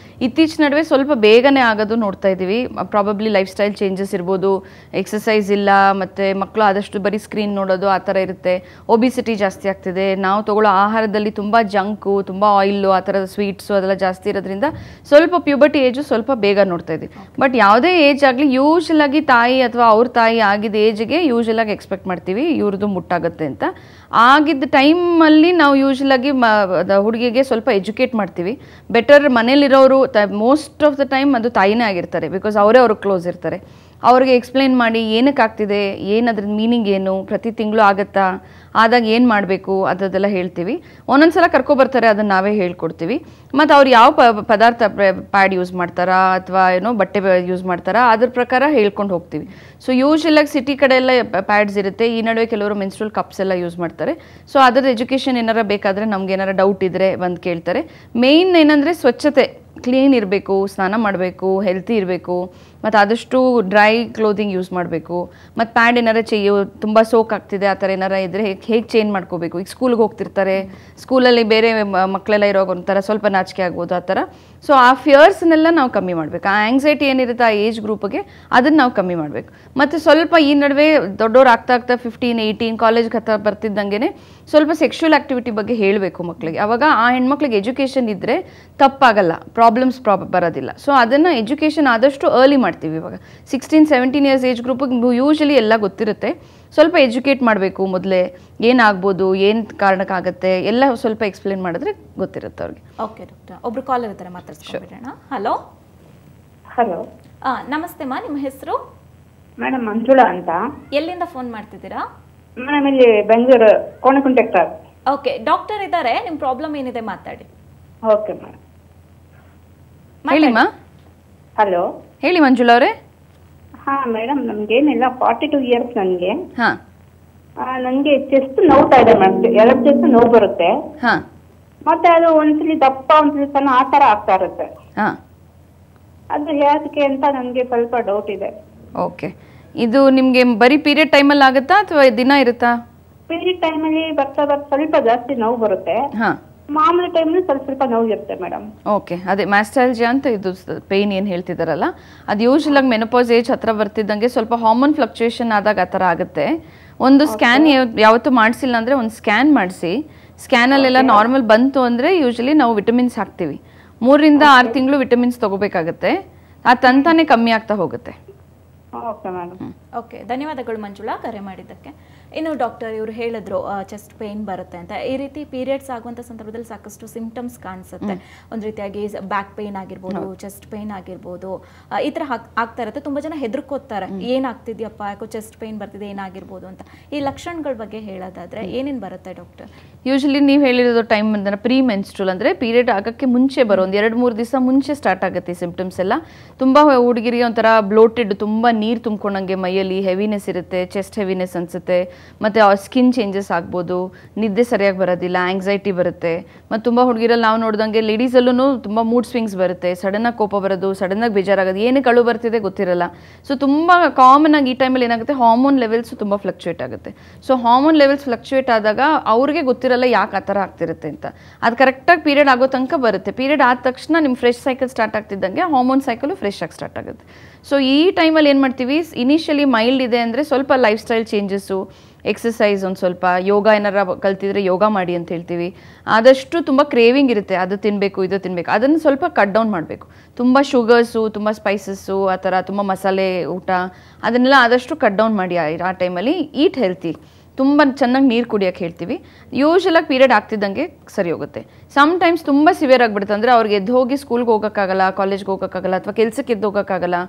ಇತ್ತೀಚಿನ ನಡುವೆ ಸ್ವಲ್ಪ ಬೇಗನೆ ಆಗೋದು ನೋಡ್ತಾ ಇದ್ದೀವಿ. ಪ್ರಾಬಬ್ಲಿ ಲೈಫ್ ಸ್ಟೈಲ್ ಚೇಂಜಸ್ ಇರ್ಬೋದು, ಎಕ್ಸಸೈಸ್ ಇಲ್ಲ, ಮತ್ತು ಮಕ್ಕಳು ಆದಷ್ಟು ಬರೀ ಸ್ಕ್ರೀನ್ ನೋಡೋದು ಆ ಥರ ಇರುತ್ತೆ, ಒಬಿಸಿಟಿ ಜಾಸ್ತಿ ಆಗ್ತಿದೆ, ನಾವು ತೊಗೊಳ್ಳೋ ಆಹಾರದಲ್ಲಿ ತುಂಬ ಜಂಕು, ತುಂಬ ಆಯಿಲು, ಆ ಥರದ ಸ್ವೀಟ್ಸು ಅದೆಲ್ಲ ಜಾಸ್ತಿ ಇರೋದ್ರಿಂದ ಸ್ವಲ್ಪ ಪ್ಯೂಬರ್ಟಿ ಏಜು ಸ್ವಲ್ಪ ಬೇಗ ನೋಡ್ತಾ ಇದ್ದೀವಿ. ಬಟ್ ಯಾವುದೇ ಏಜ್ ಆಗಲಿ ಯೂಶಲಾಗಿ ತಾಯಿ ಅಥವಾ ಅವ್ರ ತಾಯಿ ಆಗಿದ್ದ ಏಜ್ಗೆ ಯೂಶಲಾಗಿ ಎಕ್ಸ್ಪೆಕ್ಟ್ ಮಾಡ್ತೀವಿ ಇವ್ರದ್ದು ಮುಟ್ಟಾಗುತ್ತೆ ಅಂತ. ಆಗಿದ್ದ ಟೈಮಲ್ಲಿ ನಾವು ಯೂಶಲಾಗಿ ಹುಡುಗಿಗೆ ಸ್ವಲ್ಪ ಎಜುಕೇಟ್ ಮಾಡ್ತೀವಿ. ಬೆಟರ್ ಮನೇಲಿರೋರು ಮೋಸ್ಟ್ ಆಫ್ ದ ಟೈಮ್ ಅದು ತಾಯಿನೇ ಆಗಿರ್ತಾರೆ, ಬಿಕಾಸ್ ಅವರೇ ಅವ್ರಿಗೆ ಕ್ಲೋಸ್ ಇರ್ತಾರೆ. ಅವ್ರಿಗೆ ಎಕ್ಸ್ಪ್ಲೈನ್ ಮಾಡಿ ಏನಕ್ಕೆ ಆಗ್ತಿದೆ, ಏನು ಅದ್ರದ್ದು ಮೀನಿಂಗ್ ಏನು, ಪ್ರತಿ ತಿಂಗಳು ಆಗುತ್ತಾ, ಆದಾಗ ಏನು ಮಾಡಬೇಕು ಅದೆಲ್ಲ ಹೇಳ್ತೀವಿ. ಒಂದೊಂದ್ಸಲ ಕರ್ಕೊಬರ್ತಾರೆ, ಅದನ್ನು ನಾವೇ ಹೇಳ್ಕೊಡ್ತೀವಿ. ಮತ್ತು ಅವ್ರು ಯಾವ ಪದಾರ್ಥ ಪ್ಯಾಡ್ ಯೂಸ್ ಮಾಡ್ತಾರಾ ಅಥವಾ ಏನೋ ಬಟ್ಟೆ ಯೂಸ್ ಮಾಡ್ತಾರಾ ಅದ್ರ ಪ್ರಕಾರ ಹೇಳ್ಕೊಂಡು ಹೋಗ್ತೀವಿ. ಸೊ ಯೂಶಲಾಗಿ ಸಿಟಿ ಕಡೆ ಎಲ್ಲ ಪ್ಯಾಡ್ಸ್ ಇರುತ್ತೆ, ಈ ನಡುವೆ ಕೆಲವರು ಮೆನ್ಸ್ಟ್ರಲ್ ಕಪ್ಸ್ ಎಲ್ಲ ಯೂಸ್ ಮಾಡ್ತಾರೆ. ಸೊ ಅದ್ರದ್ದು ಎಜುಕೇಷನ್ ಏನಾರ ಬೇಕಾದರೆ ನಮ್ಗೆ ಏನಾರ ಡೌಟ್ ಇದ್ದರೆ ಬಂದು ಕೇಳ್ತಾರೆ. ಮೇಯ್ನ್ ಏನಂದರೆ ಸ್ವಚ್ಛತೆ, ಕ್ಲೀನ್ ಇರಬೇಕು, ಸ್ನಾನ ಮಾಡಬೇಕು, ಹೆಲ್ತಿ ಇರಬೇಕು, ಮತ್ತು ಆದಷ್ಟು ಡ್ರೈ ಕ್ಲೋದಿಂಗ್ ಯೂಸ್ ಮಾಡಬೇಕು. ಮತ್ತು ಪ್ಯಾಡ್ ಏನಾರ ತುಂಬ ಸೋಕ್ ಆಗ್ತಿದೆ ಆ ಥರ ಏನಾರ ಇದ್ದರೆ ಹೇಗೆ ಚೇಂಜ್ ಮಾಡ್ಕೋಬೇಕು. ಈಗ ಸ್ಕೂಲ್ಗೆ ಹೋಗ್ತಿರ್ತಾರೆ, ಸ್ಕೂಲಲ್ಲಿ ಬೇರೆ ಮಕ್ಕಳೆಲ್ಲ ಇರೋ ಒಂಥರ ಸ್ವಲ್ಪ ನಾಚಿಕೆ ಆಗ್ಬೋದು ಆ ಥರ. ಸೊ ಆ ಫಿಯರ್ಸ್ನೆಲ್ಲ ನಾವು ಕಮ್ಮಿ ಮಾಡಬೇಕು. ಆ ಆ್ಯಂಗ್ಸೈಟಿ ಏನಿರುತ್ತೆ ಆ ಏಜ್ ಗ್ರೂಪ್ಗೆ ಅದನ್ನು ನಾವು ಕಮ್ಮಿ ಮಾಡಬೇಕು. ಮತ್ತು ಸ್ವಲ್ಪ ಈ ನಡುವೆ ದೊಡ್ಡವ್ರು ಆಗ್ತಾ 15-18 ಕಾಲೇಜ್ಗೆ ಹತ್ರ ಬರ್ತಿದ್ದಂಗೆ ಸ್ವಲ್ಪ ಸೆಕ್ಷುವಲ್ ಆ್ಯಕ್ಟಿವಿಟಿ ಬಗ್ಗೆ ಹೇಳಬೇಕು ಮಕ್ಕಳಿಗೆ. ಆವಾಗ ಆ ಹೆಣ್ಮಕ್ಳಿಗೆ ಎಜುಕೇಷನ್ ಇದ್ದರೆ ತಪ್ಪಾಗಲ್ಲ, ಪ್ರಾಬ್ಲಮ್ಸ್ ಬರೋದಿಲ್ಲ. ಸೊ ಅದನ್ನು ಎಜುಕೇಷನ್ ಆದಷ್ಟು ಅರ್ಲಿ ಮಾಡ್ತೀವಿ. ಇವಾಗ 16-17 ಇಯರ್ಸ್ ಏಜ್ ಗ್ರೂಪಿಗೆ ಯೂಶಲಿ ಎಲ್ಲ ಗೊತ್ತಿರುತ್ತೆ. ಸ್ವಲ್ಪ ಎಜುಕೇಟ್ ಮಾಡಬೇಕು ಮೊದಲೇ, ಏನಾಗ್ಬೋದು, ಏನು ಕಾರಣಕ್ಕಾಗತ್ತೆ ಎಲ್ಲ ಸ್ವಲ್ಪ ಎಕ್ಸ್ಪ್ಲೇನ್ ಮಾಡಿದ್ರೆ ಗೊತ್ತಿರುತ್ತೆ ಅವ್ರಿಗೆ. ಓಕೆ ಡಾಕ್ಟರ್, ಒಬ್ರು ಕಾಲರ್ ಇರ್ತಾರೆ, ಮಾತಾಡ್ಸ್ಕೊಂಡ್ಬಿಡೋಣ. ಹಲೋ ಹಲೋ, ನಮಸ್ತೆ ಮಾ, ನಿಮ್ಮ ಹೆಸರು? ಮೇಡಮ್ ಮಂಜುಳಾ ಅಂತ. ಎಲ್ಲಿಂದ ಫೋನ್ ಮಾಡ್ತಿದ್ದೀರಾ? ಮೇಡಮ್ ಇಲ್ಲಿ Bengaluru Konakunte cross. Okay, doctor ಇದ್ದಾರೆ, ನಿಮ್ಮ ಪ್ರಾಬ್ಲಮ್ ಏನಿದೆ ಮಾತಾಡಿ. Okay madam. ಹೇಳಿಮ್ಮ. ಹಲೋ, ಹೇಳಿ ಮಂಜುಳಾ ಅವರೇ. ಹಾ ಮೇಡಮ್, ನಮ್ಗೇನಿಲ್ಲ, 42 ಇಯರ್ಸ್ ನನಗೆ. ಹಾಂ, ನನಗೆ ಚೆಸ್ಟ್ ನೋವ್ತಾ ಇದೆ ಮೇಡಮ್, 2 ಚೆಸ್ಟ್ ನೋವು ಬರುತ್ತೆ. ಹಾಂ, ಮತ್ತೆ ಅದು ಒಂದ್ಸಲಿ ದಪ್ಪ ಒಂದ್ಸಲಿ ಸಣ್ಣ ಆ ಥರ ಆಗ್ತಾ ಇರುತ್ತೆ. ಹಾಂ, ಅದು ಯಾಕೆ ಅಂತ ನನಗೆ ಸ್ವಲ್ಪ ಡೌಟ್ ಇದೆ. ಓಕೆ, ಇದು ನಿಮಗೆ ಬರೀ ಪೀರಿಯಡ್ ಟೈಮಲ್ಲಿ ಆಗುತ್ತಾ ಅಥವಾ ದಿನ ಇರುತ್ತಾ? ಪೀರಿಯಡ್ ಟೈಮಲ್ಲಿ ಬರ್ತಾ ಸ್ವಲ್ಪ ಜಾಸ್ತಿ ನೋವು ಬರುತ್ತೆ. ಹಾಂ, ಮಾಮೂಲಿ ಟೈಮಲ್ಲಿ ಸ್ವಲ್ಪ ನೋವು ಇರುತ್ತೆ ಮೇಡಮ್. ಓಕೆ, ಅದೇ ಮ್ಯಾಸ್ಟಾಲ್ಜಿಯಾ ಅಂತ ಇದು ಪೇಯ್ನ್ ಏನು ಹೇಳ್ತಿದ್ದಾರಲ್ಲ, ಅದು ಯೂಶಲಾಗಿ ಮೆನೋಪಾಸ್ ಏಜ್ ಹತ್ರ ಬರ್ತಿದ್ದಂಗೆ ಸ್ವಲ್ಪ ಹಾರ್ಮೋನ್ ಫ್ಲಕ್ಚುಯೇಷನ್ ಆದಾಗ ಆ ಥರ ಆಗುತ್ತೆ. ಒಂದು ಸ್ಕ್ಯಾನ್ ಯಾವತ್ತೂ ಮಾಡಿಸಿಲ್ಲ ಅಂದರೆ ಒಂದು ಸ್ಕ್ಯಾನ್ ಮಾಡಿಸಿ, ಸ್ಕ್ಯಾನಲ್ಲೆಲ್ಲ ನಾರ್ಮಲ್ ಬಂತು ಅಂದರೆ ಯೂಶಲಿ ನಾವು ವಿಟಮಿನ್ಸ್ ಹಾಕ್ತೀವಿ. 3ರಿಂದ 6 ತಿಂಗಳು ವಿಟಮಿನ್ಸ್ ತೊಗೋಬೇಕಾಗತ್ತೆ, ಅದು ತಂತಾನೆ ಕಮ್ಮಿ ಆಗ್ತಾ ಹೋಗುತ್ತೆ. Okay madam. ಓಕೆ, ಧನ್ಯವಾದಗಳು ಮಂಜುಳಾ ಕರೆ ಮಾಡಿದ್ದಕ್ಕೆ. ಇನ್ನು ಡಾಕ್ಟರ್ ಇವರು ಹೇಳಿದ್ರು ಚೆಸ್ಟ್ ಪೇನ್ ಬರುತ್ತೆ ಅಂತ. ಈ ರೀತಿ ಪೀರಿಯಡ್ಸ್ ಆಗುವಂಥ ಸಂದರ್ಭದಲ್ಲಿ ಸಾಕಷ್ಟು ಸಿಂಪ್ಟಮ್ಸ್ ಕಾಣಿಸುತ್ತೆ. ಒಂದು ರೀತಿಯಾಗಿ ಬ್ಯಾಕ್ ಪೇನ್ ಆಗಿರ್ಬೋದು, ಚೆಸ್ಟ್ ಪೇನ್ ಆಗಿರ್ಬೋದು, ಈ ಥರ ಆಗ್ತಾ ಇರುತ್ತೆ. ತುಂಬ ಜನ ಹೆದರ್ಕೋತಾರೆ, ಏನಾಗ್ತಿದ್ಯಪ್ಪ, ಯಾಕೋ ಚೆಸ್ಟ್ ಪೇನ್ ಬರ್ತಿದೆ, ಏನಾಗಿರ್ಬೋದು ಅಂತ. ಈ ಲಕ್ಷಣಗಳ ಬಗ್ಗೆ ಹೇಳೋದಾದ್ರೆ ಏನೇನು ಬರುತ್ತೆ ಡಾಕ್ಟರ್? ಯೂಶಲಿ ನೀವು ಹೇಳಿರೋದು ಟೈಮ್ ಅಂದ್ರೆ ಪ್ರೀ ಮೆನ್ಸ್ಟ್ರಲ್, ಅಂದರೆ ಪೀರಿಯಡ್ ಆಗೋಕ್ಕೆ ಮುಂಚೆ ಬರೋ ಒಂದು 2-3 ದಿವಸ ಮುಂಚೆ ಸ್ಟಾರ್ಟ್ ಆಗುತ್ತೆ ಈ ಸಿಂಪ್ಟಮ್ಸ್ ಎಲ್ಲ. ತುಂಬ ಹುಡುಗಿರಿಗೆ ಒಂಥರ ಬ್ಲೋಟೆಡ್, ತುಂಬ ನೀರು ತುಂಬ್ಕೊಂಡಂಗೆ ಮೈಯಲ್ಲಿ ಹೆವಿನೆಸ್ ಇರುತ್ತೆ, ಚೆಸ್ಟ್ ಹೆವಿನೆಸ್ ಅನಿಸುತ್ತೆ, ಮತ್ತು ಸ್ಕಿನ್ ಚೇಂಜಸ್ ಆಗ್ಬೋದು, ನಿದ್ದೆ ಸರಿಯಾಗಿ ಬರೋದಿಲ್ಲ, ಆಂಗ್ಸೈಟಿ ಬರುತ್ತೆ. ಮತ್ತು ತುಂಬ ಹುಡುಗಿರಲ್ಲಿ ನಾವು ನೋಡಿದಂಗೆ ಲೇಡೀಸಲ್ಲೂ ತುಂಬ ಮೂಡ್ ಸ್ವಿಂಗ್ಸ್ ಬರುತ್ತೆ, ಸಡನ್ನಾಗಿ ಕೋಪ ಬರೋದು, ಸಡನ್ನಾಗಿ ಬೇಜಾರಾಗೋದು, ಏನಕ್ಕೆ ಅಳು ಬರ್ತಿದೆ ಗೊತ್ತಿರಲ್ಲ. ಸೊ ತುಂಬ ಕಾಮನ್ ಆಗಿ ಈ ಟೈಮಲ್ಲಿ ಏನಾಗುತ್ತೆ, ಹಾರ್ಮೋನ್ ಲೆವೆಲ್ಸು ತುಂಬ ಫ್ಲಕ್ಚುಯೇಟ್ ಆಗುತ್ತೆ. ಸೊ ಹಾರ್ಮೋನ್ ಲೆವೆಲ್ಸ್ ಫ್ಲಕ್ಚುಯೇಟ್ ಆದಾಗ ಅವ್ರಿಗೆ ಗೊತ್ತಿರಲ್ಲ ಯಾಕೆ ಆ ಥರ ಆಗ್ತಿರುತ್ತೆ ಅಂತ. ಅದು ಕರೆಕ್ಟಾಗಿ ಪೀರಿಯಡ್ ಆಗೋ ತನಕ ಬರುತ್ತೆ. ಪೀರಿಯಡ್ ಆದ ತಕ್ಷಣ ನಿಮ್ಮ ಫ್ರೆಶ್ ಸೈಕಲ್ ಸ್ಟಾರ್ಟ್ ಆಗ್ತಿದ್ದಂಗೆ ಹಾರ್ಮೋನ್ ಸೈಕಲು ಫ್ರೆಶ್ ಆಗಿ ಸ್ಟಾರ್ಟ್ ಆಗುತ್ತೆ. ಸೊ ಈ ಟೈಮಲ್ಲಿ ಏನು ಮಾಡ್ತೀವಿ, ಇನಿಷಿಯಲಿ ಮೈಲ್ಡ್ ಇದೆ ಅಂದರೆ ಸ್ವಲ್ಪ ಲೈಫ್ ಸ್ಟೈಲ್ ಚೇಂಜಸ್ಸು, ಎಕ್ಸಸೈಸ್, ಒಂದು ಸ್ವಲ್ಪ ಯೋಗ ಏನಾರ ಕಲ್ತಿದ್ರೆ ಯೋಗ ಮಾಡಿ ಅಂತ ಹೇಳ್ತೀವಿ. ಆದಷ್ಟು ತುಂಬ ಕ್ರೇವಿಂಗ್ ಇರುತ್ತೆ, ಅದು ತಿನ್ನಬೇಕು ಇದು ತಿನ್ನಬೇಕು, ಅದನ್ನು ಸ್ವಲ್ಪ ಕಟ್ ಡೌನ್ ಮಾಡಬೇಕು. ತುಂಬ ಶುಗರ್ಸು, ತುಂಬ ಸ್ಪೈಸಸ್ಸು, ಆ ಥರ ತುಂಬ ಮಸಾಲೆ ಊಟ ಅದನ್ನೆಲ್ಲ ಆದಷ್ಟು ಕಟ್ ಡೌನ್ ಮಾಡಿ ಆ ಟೈಮಲ್ಲಿ. ಈಟ್ ಹೆಲ್ತಿ, ತುಂಬ ಚೆನ್ನಾಗಿ ನೀರು ಕುಡಿಯೋಕ್ಕೆ ಹೇಳ್ತೀವಿ. ಯೂಶಲಾಗಿ ಪೀರಿಯಡ್ ಆಗ್ತಿದ್ದಂಗೆ ಸರಿ ಹೋಗುತ್ತೆ. ಸಮ್ಟೈಮ್ಸ್ ತುಂಬ ಸಿವಿಯರ್ ಆಗಿಬಿಡುತ್ತೆ, ಅಂದರೆ ಅವ್ರಿಗೆ ಎದ್ದು ಹೋಗಿ ಸ್ಕೂಲ್ಗೆ ಹೋಗೋಕ್ಕಾಗಲ್ಲ, ಕಾಲೇಜ್ಗೆ ಹೋಗೋಕ್ಕಾಗಲ್ಲ, ಅಥವಾ ಕೆಲಸಕ್ಕೆ ಎದ್ದು ಹೋಗೋಕ್ಕಾಗಲ್ಲ,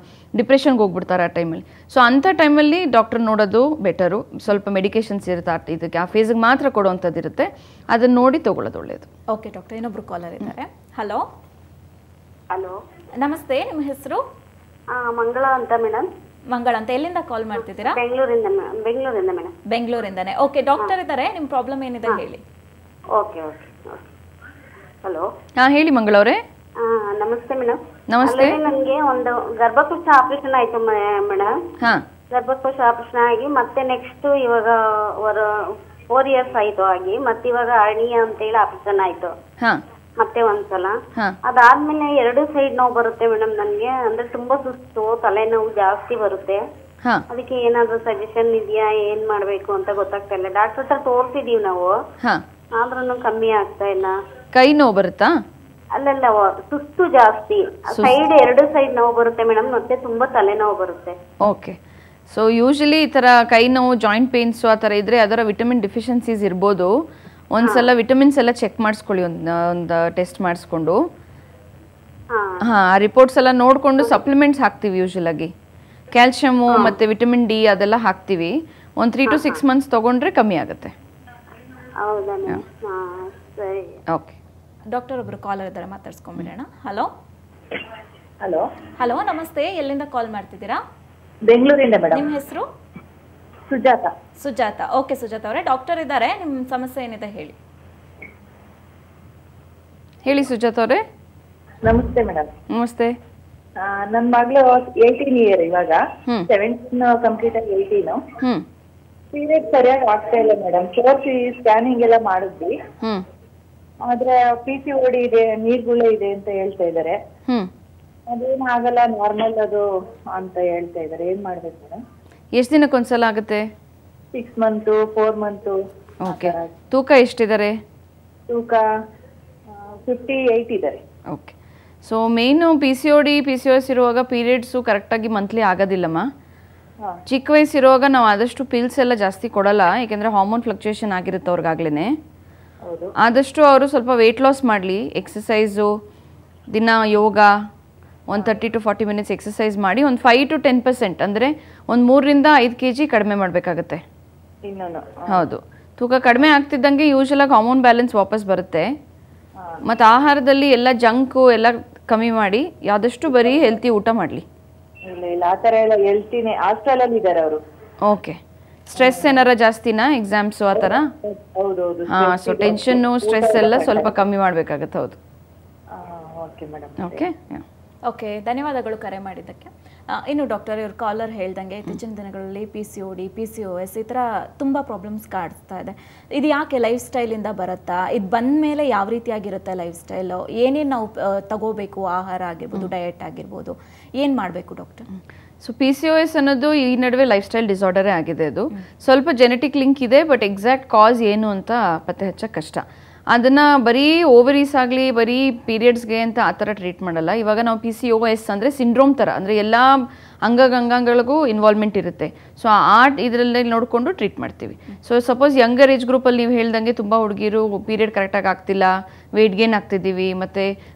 ಡಿಪ್ರೆಷನ್ಗೆ ಹೋಗ್ಬಿಡ್ತಾರೆ ಆ ಟೈಮಲ್ಲಿ. ಸೊ ಅಂಥ ಟೈಮಲ್ಲಿ ಡಾಕ್ಟರ್ ನೋಡೋದು ಬೆಟರು. ಸ್ವಲ್ಪ ಮೆಡಿಕೇಶನ್ಸ್ ಇರುತ್ತೆ ಇದಕ್ಕೆ, ಆ ಫೇಸಿಗೆ ಮಾತ್ರ ಕೊಡುವಂಥದ್ದು ಇರುತ್ತೆ, ಅದನ್ನು ನೋಡಿ ತೊಗೊಳ್ಳೋದು ಒಳ್ಳೆಯದು. ಓಕೆ ಡಾಕ್ಟರ್, ಇನ್ನೊಬ್ರು ಕಾಲರ್ ಇದ್ದಾರೆ. ಹಲೋ ಹಲೋ, ನಮಸ್ತೆ, ನಿಮ್ಮ ಹೆಸರು? ಮಂಗಳ ಅಂತ ಮೇಡಮ್. ಮಂಗಳ ಅಂತ, ಎಲ್ಲಿಂದ ಕಾಲ್ ಮಾಡ್ತಿದ್ದೀರಾ? ಬೆಂಗಳೂರಿಂದ ಮೇಡಮ್. ಬೆಂಗಳೂರಿಂದಾನೆ. ಓಕೆ, ಡಾಕ್ಟರ್ ಇದ್ದಾರೆ, ನಿಮ್ಮ ಪ್ರಾಬ್ಲಮ್ ಏನಿದೆ ಹೇಳಿ. Okay okay. ಹಲೋ. ಹಾಂ ಹೇಳಿ ಮಂಗಳವರೇ. ನಮಸ್ತೆ ಮೇಡಮ್. ನಮಸ್ತೆ. ನನಗೆ ಒಂದು ಗರ್ಭಕೋಶ ಆಪರೇಷನ್ ಆಯ್ತು ಮೇಡಮ್. ಹಾಂ, ಗರ್ಭಕೋಶ ಆಪರೇಷನ್ ಆಗಿ ಮತ್ತೆ ನೆಕ್ಸ್ಟ್ ಇವಾಗ 4 years ಆಯ್ತು ಆಗಿ, ಮತ್ತೆ ಇವಾಗ ಅರ್ಣಿಯ ಅಂತ ಹೇಳಿ ಆಪರೇಷನ್ ಆಯ್ತು ಹಾಂ, ಮತ್ತೆ ಒಂದ್ಸಲ. ಹಾಂ, ಅದಾದ್ಮೇಲೆ 2 ಸೈಡ್ ನೋವು ಬರುತ್ತೆ ಮೇಡಮ್ ನನ್ಗೆ, ಅಂದ್ರೆ ತುಂಬಾ ಸುಸ್ತು, ತಲೆನೋವು ಜಾಸ್ತಿ ಬರುತ್ತೆ. ಹಾಂ, ಅದಕ್ಕೆ ಏನಾದ್ರು ಸಜೆಷನ್ ಇದೆಯಾ, ಏನ್ ಮಾಡ್ಬೇಕು ಅಂತ ಗೊತ್ತಾಗ್ತಾ ಇಲ್ಲ. ಡಾಕ್ಟರ್ ಹತ್ರ ತೋರ್ಸಿದೀವಿ ನಾವು, ಹಾಂ. ಆದ್ರೂ ಕಮ್ಮಿ ಆಗ್ತಾ ಇಲ್ಲ. ಕೈ ನೋವು ಬರುತ್ತಾ? ಅಲ್ಲಲ್ಲ, ಸುಸ್ತು ಜಾಸ್ತಿ, ಸೈಡ್ 2 ಸೈಡ್ ನೋವು ಬರುತ್ತೆ ಮೇಡಮ್, ಮತ್ತೆ ತುಂಬಾ ತಲೆನೋವು ಬರುತ್ತೆ. ಓಕೆ. ಸೊ ಯೂಶಲಿ ಈ ಥರ ಕೈ ನೋವು, ಜಾಯಿಂಟ್ ಪೇನ್ಸು ಆ ಥರ ಇದ್ದರೆ ಅದರ ವಿಟಮಿನ್ ಡಿಫಿಷಿಯನ್ಸೀಸ್ ಇರ್ಬೋದು. ಒಂದ್ಸಲ ವಿಟಮಿನ್ಸ್ ಎಲ್ಲ ಚೆಕ್ ಮಾಡಿಸ್ಕೊಳ್ಳಿ, ಒಂದು ಟೆಸ್ಟ್ ಮಾಡಿಸ್ಕೊಂಡು. ಹಾಂ, ಆ ರಿಪೋರ್ಟ್ಸ್ ಎಲ್ಲ ನೋಡಿಕೊಂಡು ಸಪ್ಲಿಮೆಂಟ್ಸ್ ಹಾಕ್ತೀವಿ. ಯೂಶಲಾಗಿ ಕ್ಯಾಲ್ಶಿಯಮು ಮತ್ತು ವಿಟಮಿನ್ ಡಿ ಅದೆಲ್ಲ ಹಾಕ್ತೀವಿ. ಒಂದು 3 to 6 months ತೊಗೊಂಡ್ರೆ ಕಮ್ಮಿ ಆಗುತ್ತೆ. ಹೌದಾ? ಸರಿ. ಓಕೆ ಡಾಕ್ಟರ್ ಒಬ್ರು ಕಾಲರ್ ಇದ್ದಾರೆ, ಮಾತಾಡ್ಸ್ಕೊಂಡ್ಬಿಡೋಣ. ಹಲೋ. ಹಲೋ. ಹಲೋ, ನಮಸ್ತೆ, ಎಲ್ಲಿಂದ ಕಾಲ್ ಮಾಡ್ತಿದ್ದೀರಾ? ಬೆಂಗಳೂರಿಂದ ಮೇಡಮ್. ನಿಮ್ಮ ಹೆಸರು? ಸುಜಾತ. ಸುಜಾತ. ಓಕೆ ಸುಜಾತ ಅವರೇ, ಡಾಕ್ಟರ್ ಇದ್ದಾರೆ, ನಿಮ್ಮ ಸಮಸ್ಯೆ ಏನಿದೆ ಹೇಳಿ. ಹೇಳಿ ಸುಜಾತ ಅವರೇ. ನಮಸ್ತೆ ಮೇಡಮ್. ನಮಸ್ತೆ. ನನ್ನ ಮಗಳು 18 year ಇವಾಗ, 17 ಕಂಪ್ಲೀಟ್ ಆಗಿ 18. ಪೀರಿಯಡ್ ಸರಿಯಾಗಿ ಆಗ್ತಾ ಇಲ್ಲ ಮೇಡಮ್. 4 ಸ್ಕ್ಯಾನಿಂಗ್ ಎಲ್ಲ ಮಾಡಿದ್ವಿ, ಆದ್ರೆ PCOD ಇದೆ, ನೀರ್ಗುಳ್ಳೆ ಇದೆ ಅಂತ ಹೇಳ್ತಾ ಇದಾರೆ. ಅದೇನು ಆಗಲ್ಲ, ನಾರ್ಮಲ್ ಅದು ಅಂತ ಹೇಳ್ತಾ ಇದಾರೆ. ಏನ್ ಮಾಡ್ಬೇಕು ಮೇಡಮ್? ಎಷ್ಟು ದಿನಕ್ಕೊಂದ್ಸಲ ಆಗುತ್ತೆ? 6 months, 4 months. ಓಕೆ. ತೂಕ ಎಷ್ಟಿದ್ದಾರೆ? ತೂಕ 58 ಇದ್ದಾರೆ. ಓಕೆ. ಸೊ ಮೇಯ್ನು PCOD PCOS ಇರುವಾಗ ಪೀರಿಯಡ್ಸು ಕರೆಕ್ಟಾಗಿ ಮಂತ್ಲಿ ಆಗೋದಿಲ್ಲಮ್ಮ. ಚಿಕ್ಕ ವಯಸ್ಸಿರುವಾಗ ನಾವು ಆದಷ್ಟು ಪಿಲ್ಸ್ ಎಲ್ಲ ಜಾಸ್ತಿ ಕೊಡಲ್ಲ, ಏಕೆಂದರೆ ಹಾರ್ಮೋನ್ ಫ್ಲಕ್ಚುಯೇಷನ್ ಆಗಿರುತ್ತೆ ಅವ್ರಿಗಾಗ್ಲೇ. ಆದಷ್ಟು ಅವರು ಸ್ವಲ್ಪ ವೆಯ್ಟ್ ಲಾಸ್ ಮಾಡಲಿ, ಎಕ್ಸಸೈಸು, ದಿನ ಯೋಗ, ಒಂದು 30 to 40 minutes ಎಕ್ಸಸೈಸ್ ಮಾಡಿ, ಒಂದು 5 to 10%, ಅಂದರೆ ಒಂದು 3 ರಿಂದ 5 kg ಕಡಿಮೆ ಮಾಡಬೇಕಾಗತ್ತೆ. ಹೌದು. ತೂಕ ಕಡಿಮೆ ಆಗ್ತಿದ್ದಂಗೆ ಯೂಶಲಾಗಿ ಹಾರ್ಮೋನ್ ಬ್ಯಾಲೆನ್ಸ್ ವಾಪಸ್ ಬರುತ್ತೆ. ಮತ್ತು ಆಹಾರದಲ್ಲಿ ಎಲ್ಲ ಜಂಕು ಎಲ್ಲ ಕಮ್ಮಿ ಮಾಡಿ, ಆದಷ್ಟು ಬರೀ ಹೆಲ್ತಿ ಊಟ ಮಾಡಲಿ. ಓಕೆ. ಸ್ಟ್ರೆಸ್ ಏನಾರ ಜಾಸ್ತಿನಾ, ಎಕ್ಸಾಮ್ಸು ಆ ಥರ? ಹಾಂ, ಸೊ ಟೆನ್ಷನ್ನು, ಸ್ಟ್ರೆಸ್ ಎಲ್ಲ ಸ್ವಲ್ಪ ಕಮ್ಮಿ ಮಾಡಬೇಕಾಗತ್ತೆ. ಹೌದು. ಓಕೆ. ಓಕೆ, ಧನ್ಯವಾದಗಳು ಕರೆ ಮಾಡಿದ್ದಕ್ಕೆ. ಇನ್ನು ಡಾಕ್ಟರ್, ಇವ್ರ ಕಾಲರ್ ಹೇಳ್ದಂಗೆ ಇತ್ತೀಚಿನ ದಿನಗಳಲ್ಲಿ PCOD PCOS ಈ ಥರ ತುಂಬ ಪ್ರಾಬ್ಲಮ್ಸ್ ಕಾಡ್ತಾ ಇದೆ. ಇದು ಯಾಕೆ? ಲೈಫ್ ಸ್ಟೈಲಿಂದ ಬರುತ್ತಾ? ಇದು ಬಂದ ಮೇಲೆ ಯಾವ ರೀತಿಯಾಗಿರುತ್ತೆ ಲೈಫ್ ಸ್ಟೈಲು? ಏನೇನು ನಾವು ತಗೋಬೇಕು, ಆಹಾರ ಆಗಿರ್ಬೋದು, ಡಯಟ್ ಆಗಿರ್ಬೋದು, ಏನು ಮಾಡಬೇಕು ಡಾಕ್ಟರ್? ಸೊ PCOS ಅನ್ನೋದು ಈ ನಡುವೆ ಲೈಫ್ ಸ್ಟೈಲ್ ಡಿಸಾರ್ಡರೇ ಆಗಿದೆ. ಅದು ಸ್ವಲ್ಪ ಜೆನೆಟಿಕ್ ಲಿಂಕ್ ಇದೆ, ಬಟ್ ಎಕ್ಸಾಕ್ಟ್ ಕಾಸ್ ಏನು ಅಂತ ಪತ್ತೆ ಹಚ್ಚಕ್ಕೆ ಕಷ್ಟ. ಅದನ್ನು ಬರೀ ಓವರೀಸ್ ಆಗಲಿ, ಬರೀ ಪೀರಿಯಡ್ಸ್ಗೆ ಅಂತ ಆ ಥರ ಟ್ರೀಟ್ ಮಾಡಲ್ಲ. ಇವಾಗ ನಾವು PCOS ಅಂದರೆ ಸಿಂಡ್ರೋಮ್ ಥರ, ಅಂದರೆ ಎಲ್ಲ ಅಂಗಾಂಗಗಳಿಗೂ ಇನ್ವಾಲ್ವ್ಮೆಂಟ್ ಇರುತ್ತೆ. ಸೊ ಇದರಲ್ಲಿ ನೋಡಿಕೊಂಡು ಟ್ರೀಟ್ ಮಾಡ್ತೀವಿ. ಸೊ ಸಪೋಸ್ ಯಂಗರ್ ಏಜ್ ಗ್ರೂಪಲ್ಲಿ ನೀವು ಹೇಳ್ದಂಗೆ ತುಂಬ ಹುಡುಗಿರು ಪೀರಿಯಡ್ ಕರೆಕ್ಟಾಗಿ ಆಗ್ತಿಲ್ಲ, ವೆಯ್ಟ್ ಗೇನ್ ಆಗ್ತಿದ್ದೀವಿ, ಮತ್ತು